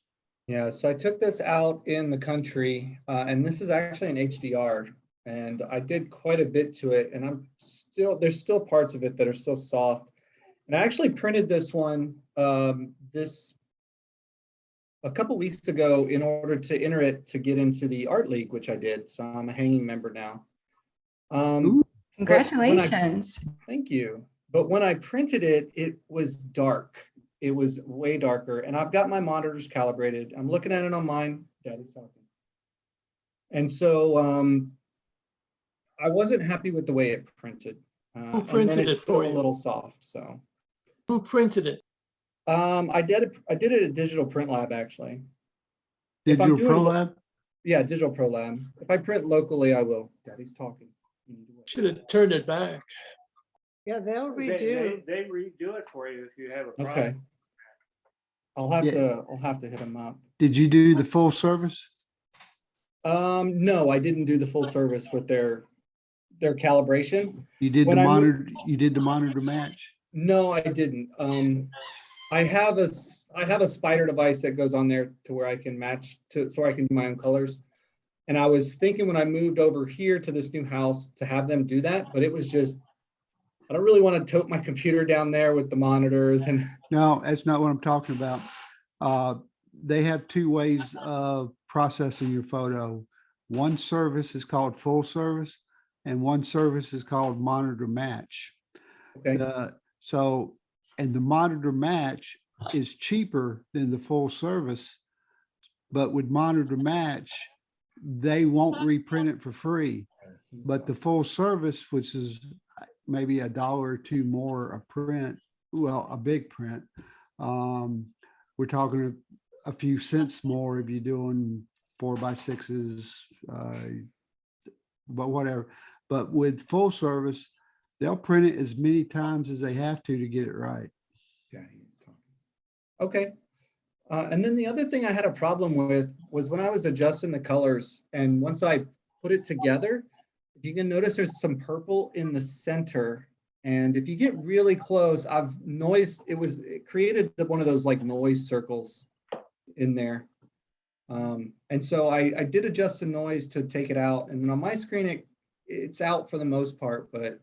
Yeah, so I took this out in the country, and this is actually an HDR, and I did quite a bit to it, and there's still parts of it that are still soft. And I actually printed this one a couple weeks ago in order to enter it to get into the art league, which I did. So I'm a hanging member now. Congratulations. Thank you. But when I printed it, it was dark. It was way darker, and I've got my monitors calibrated. I'm looking at it on mine. Daddy's talking. And so I wasn't happy with the way it printed. Who printed it for you? A little soft. So Who printed it? I did it at Digital Print Lab actually. Digital Pro Lab? Yeah, Digital Pro Lab. If I print locally, I will. Daddy's talking. Should have turned it back. Yeah, they'll redo. They redo it for you if you have a problem. Okay. I'll have to hit them up. Did you do the full service? No, I didn't do the full service with their calibration. You did When the I monitor. You did the monitor match. No, I didn't. I have a spider device that goes on there to where I can match so I can do my own colors. And I was thinking when I moved over here to this new house to have them do that, but it was just, I don't really want to tote my computer down there with the monitors and. No, that's not what I'm talking about. They have two ways of processing your photo. One service is called full service and one service is called monitor match. Okay. And the monitor match is cheaper than the full service, but with monitor match, they won't reprint it for free. But the full service, which is maybe $1 or $2 more a print, well, a big print, we're talking a few cents more if you're doing 4x6s, but whatever. But with full service, they'll print it as many times as they have to get it right. Okay. And then the other thing I had a problem with was when I was adjusting the colors, and once I put it together, if you can notice there's some purple in the center. And if you get really close, it created one of those like noise circles in there. And so I did adjust the noise to take it out. And then on my screen, it's out for the most part, but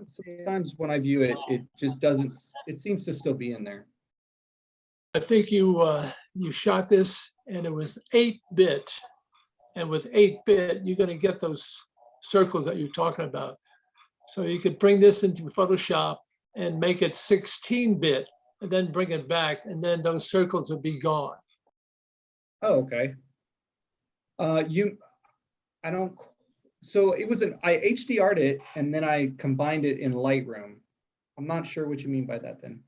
sometimes when I view it, it just doesn't, it seems to still be in there. I think you shot this and it was 8-bit. And with 8-bit, you're going to get those circles that you're talking about. So you could bring this into Photoshop and make it 16-bit and then bring it back, and then those circles would be gone. Oh, okay. So it was I HDR'd it and then I combined it in Lightroom. I'm not sure what you mean by that then.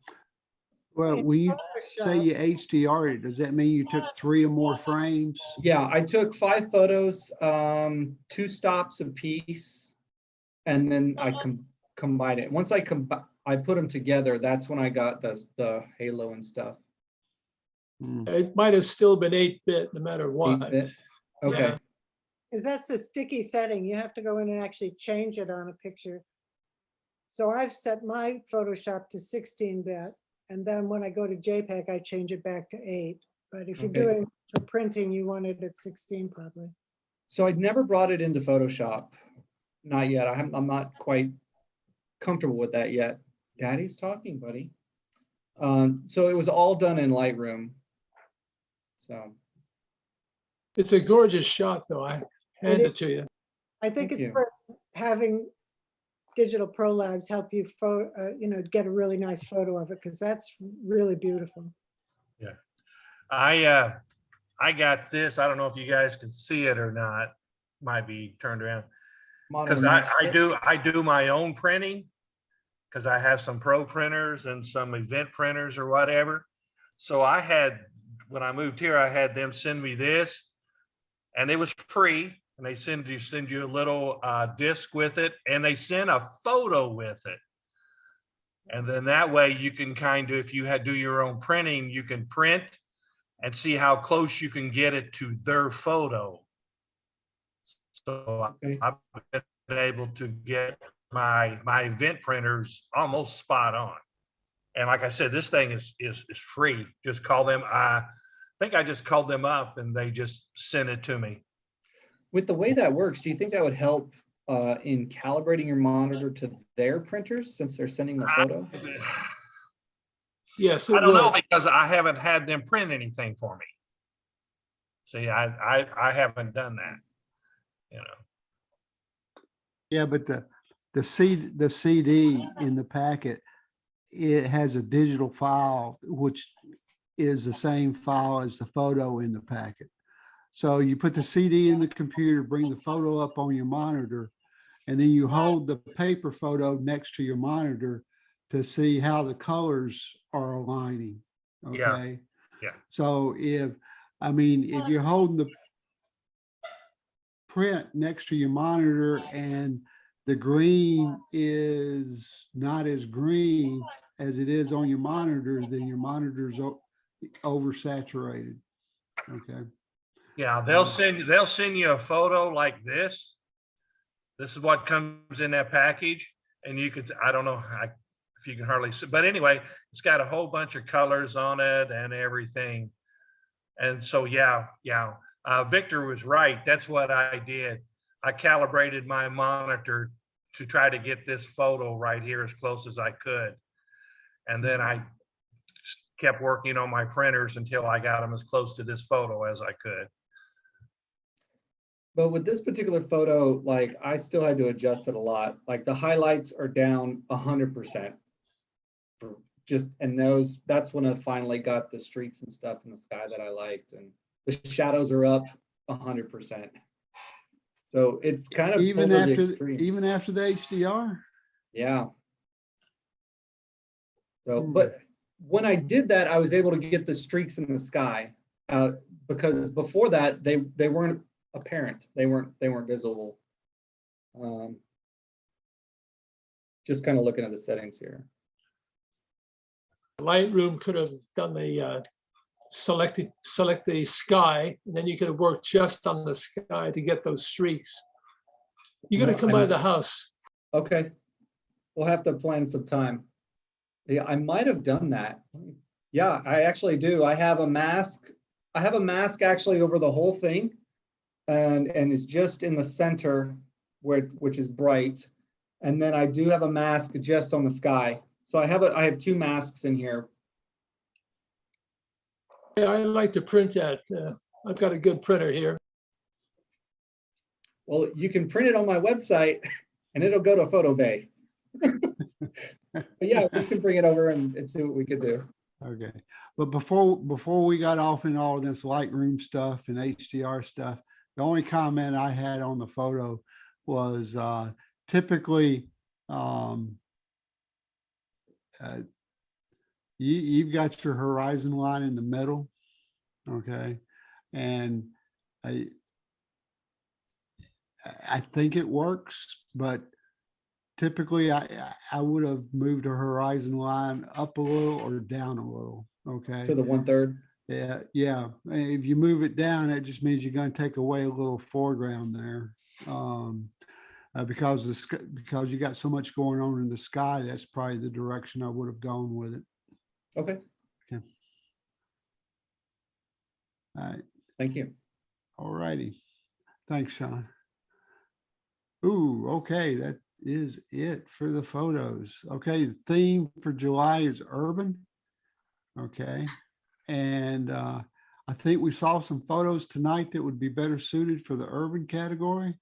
Well, when you say you HDR it, does that mean you took 3 or more frames? Yeah, I took 5 photos, 2 stops a piece, and then I combined it. Once I put them together, that's when I got the halo and stuff. It might have still been 8-bit no matter what. 8-bit? Okay. Yeah. Because that's a sticky setting. You have to go in and actually change it on a picture. So I've set my Photoshop to 16-bit. And then when I go to JPEG, I change it back to 8. But if you're doing for printing, you want it at 16 probably. So I'd never brought it into Photoshop. Not yet. I'm not quite comfortable with that yet. Daddy's talking, buddy. So it was all done in Lightroom. So It's a gorgeous shot, though. I hand it to you. I think Thank it's you. worth having Digital Pro Labs help you, get a really nice photo of it, because that's really beautiful. I got this. I don't know if you guys can see it or not. Might be turned around. Because I do my own printing, because I have some pro printers and some event printers or whatever. So I had, when I moved here, I had them send me this, and it was free. And they send you a little disc with it, and they send a photo with it. And then that way you can kind of, if you do your own printing, you can print and see how close you can get it to their photo. So Okay. I've been able to get my event printers almost spot on. And like I said, this thing is free. Just call them. I think I just called them up and they just sent it to me. With the way that works, do you think that would help in calibrating your monitor to their printers since they're sending the photo? Yes, I it don't know, would. because I haven't had them print anything for me. See, I haven't done that, you know. Yeah, but the CD in the packet, it has a digital file, which is the same file as the photo in the packet. So you put the CD in the computer, bring the photo up on your monitor, and then you hold the paper photo next to your monitor to see how the colors are aligning. Okay. Yeah. So if you're holding the print next to your monitor and the green is not as green as it is on your monitor, then your monitor's oversaturated. Okay. Yeah, they'll send you a photo like this. This is what comes in that package, and you could, I don't know if you can hardly see, but anyway, it's got a whole bunch of colors on it and everything. And so, yeah, Victor was right. That's what I did. I calibrated my monitor to try to get this photo right here as close as I could. And then I kept working on my printers until I got them as close to this photo as I could. But with this particular photo, like I still had to adjust it a lot. Like the highlights are down 100%. And that's when I finally got the streaks and stuff in the sky that I liked, and the shadows are up 100%. So it's kind of even over the after extreme. the HDR. Yeah. So, but when I did that, I was able to get the streaks in the sky because before that they weren't apparent. They weren't visible. Just kind of looking at the settings here. Lightroom could have done the select the sky, and then you could have worked just on the sky to get those streaks. You got to come out of the house. Okay, we'll have to plan some time. Yeah, I might have done that. Yeah, I actually do. I have a mask. I have a mask actually over the whole thing, and it's just in the center which is bright, and then I do have a mask just on the sky. So I have two masks in here. Yeah, I like to print that. I've got a good printer here. Well, you can print it on my website and it'll go to Photo Bay. But yeah, we can bring it over and see what we could do. Okay. But before we got off in all of this Lightroom stuff and HDR stuff, the only comment I had on the photo was typically you've got your horizon line in the middle, okay, and I think it works, but typically I would have moved a horizon line up a little or down a little, okay, To the 1/3. yeah. If you move it down, it just means you're going to take away a little foreground there. Because you got so much going on in the sky, that's probably the direction I would have gone with it. Okay. Okay. All right. Thank you. All righty. Thanks, Sean. Ooh, okay. That is it for the photos. Okay. The theme for July is urban. Okay. And I think we saw some photos tonight that would be better suited for the urban category.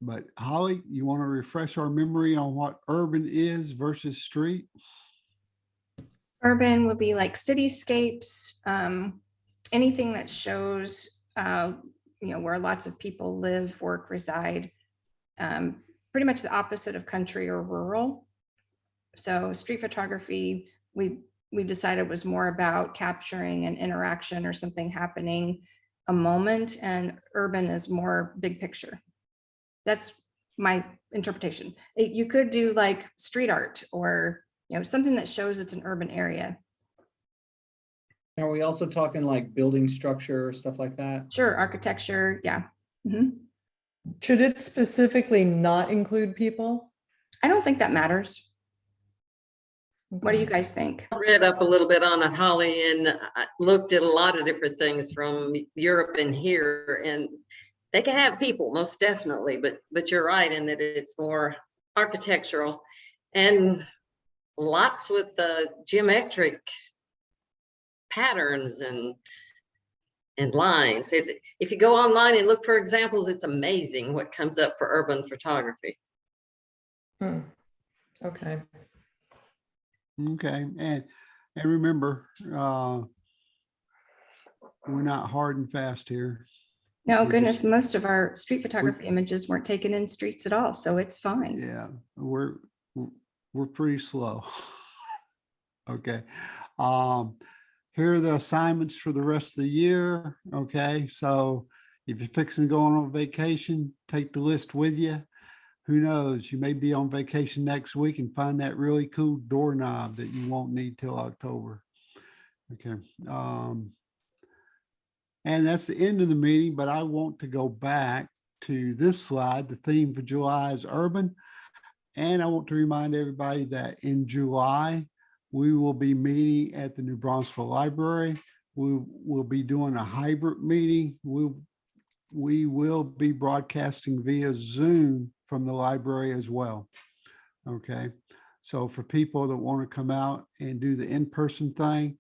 But Holly, you want to refresh our memory on what urban is versus street? Urban would be like cityscapes, anything that shows, where lots of people live, work, reside. Pretty much the opposite of country or rural. So street photography, we decided was more about capturing an interaction or something happening, a moment, and urban is more big picture. That's my interpretation. You could do like street art or something that shows it's an urban area. Are we also talking like building structure, stuff like that? Sure, architecture, yeah. Mhm. Should it specifically not include people? I don't think that matters. What do you Okay. guys think? I read up a little bit on it, Holly, and I looked at a lot of different things from Europe and here, and they can have people, most definitely, but you're right in that it's more architectural and lots with the geometric patterns and lines. If you go online and look for examples, it's amazing what comes up for urban photography. Okay. Okay, and remember, we're not hard and fast here. No, We're goodness, just- most of our street photography images weren't taken in streets at all, so it's fine. Yeah, we're pretty slow. Okay. Here are the assignments for the rest of the year. Okay, so if you're fixing to go on vacation, take the list with you. Who knows, you may be on vacation next week and find that really cool doorknob that you won't need till October. Okay. And that's the end of the meeting, but I want to go back to this slide. The theme for July is urban. And I want to remind everybody that in July, we will be meeting at the New Braunfels Library. We will be doing a hybrid meeting. We will be broadcasting via Zoom from the library as well. Okay, so for people that want to come out and do the in-person thing,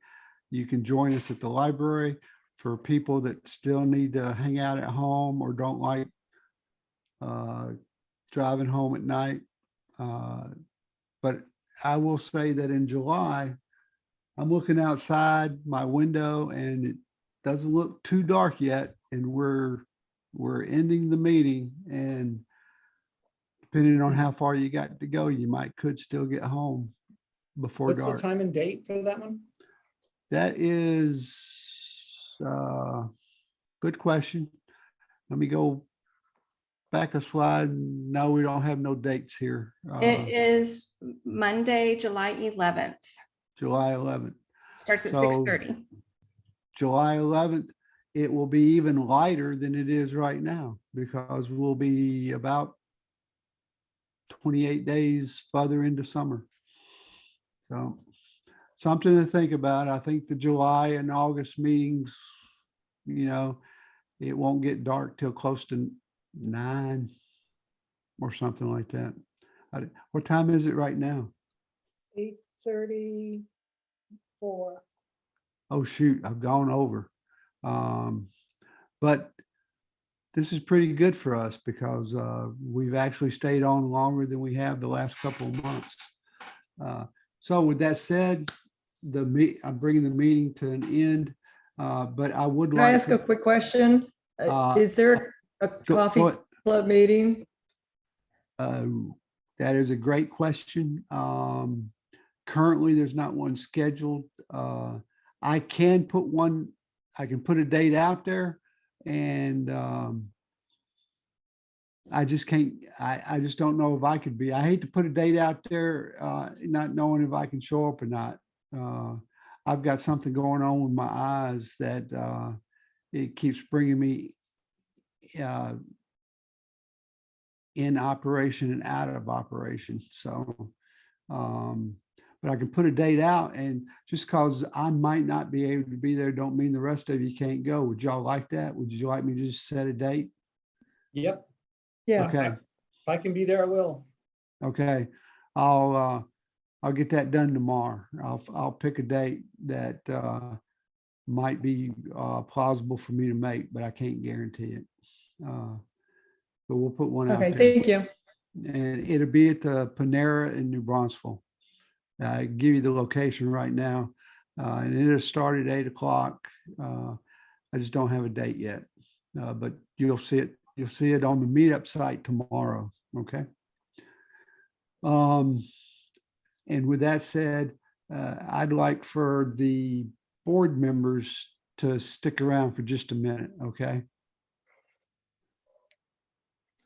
you can join us at the library. For people that still need to hang out at home or don't like driving home at night. But I will say that in July, I'm looking outside my window and it doesn't look too dark yet. And we're ending the meeting, and depending on how far you got to go, you could still get home before What's dark. the time and date for that one? That is good question. Let me go back a slide. No, we don't have no dates here. It is Monday, July 11th. July 11th. Starts at So, 6:30. July 11th, it will be even lighter than it is right now because we'll be about 28 days further into summer. So something to think about. I think the July and August meetings, it won't get dark till close to 9 or something like that. What time is it right now? 8:34. Oh, shoot, I've gone over. But this is pretty good for us because we've actually stayed on longer than we have the last couple of months. So with that said, I'm bringing the meeting to an end, but I would Can I like ask a to. quick question? Is there a coffee Go- club meeting? That is a great question. Currently, there's not one scheduled. I can put a date out there, and I just can't, I just don't know if I could be. I hate to put a date out there, not knowing if I can show up or not. I've got something going on with my eyes that it keeps bringing me in operation and out of operation. So, but I can put a date out, and just because I might not be able to be there, don't mean the rest of you can't go. Would y'all like that? Would you like me to just set a date? Yep. Yeah. Okay. If I can be there, I will. Okay. I'll I'll get that done tomorrow. I'll pick a date that might be plausible for me to make, but I can't guarantee it. But we'll put one out Okay, there. thank you. And it'll be at the Panera in New Braunfels. I give you the location right now, and it'll start at 8 o'clock. I just don't have a date yet, but you'll see it. You'll see it on the meetup site tomorrow. Okay. And with that said, I'd like for the board members to stick around for just a minute. Okay.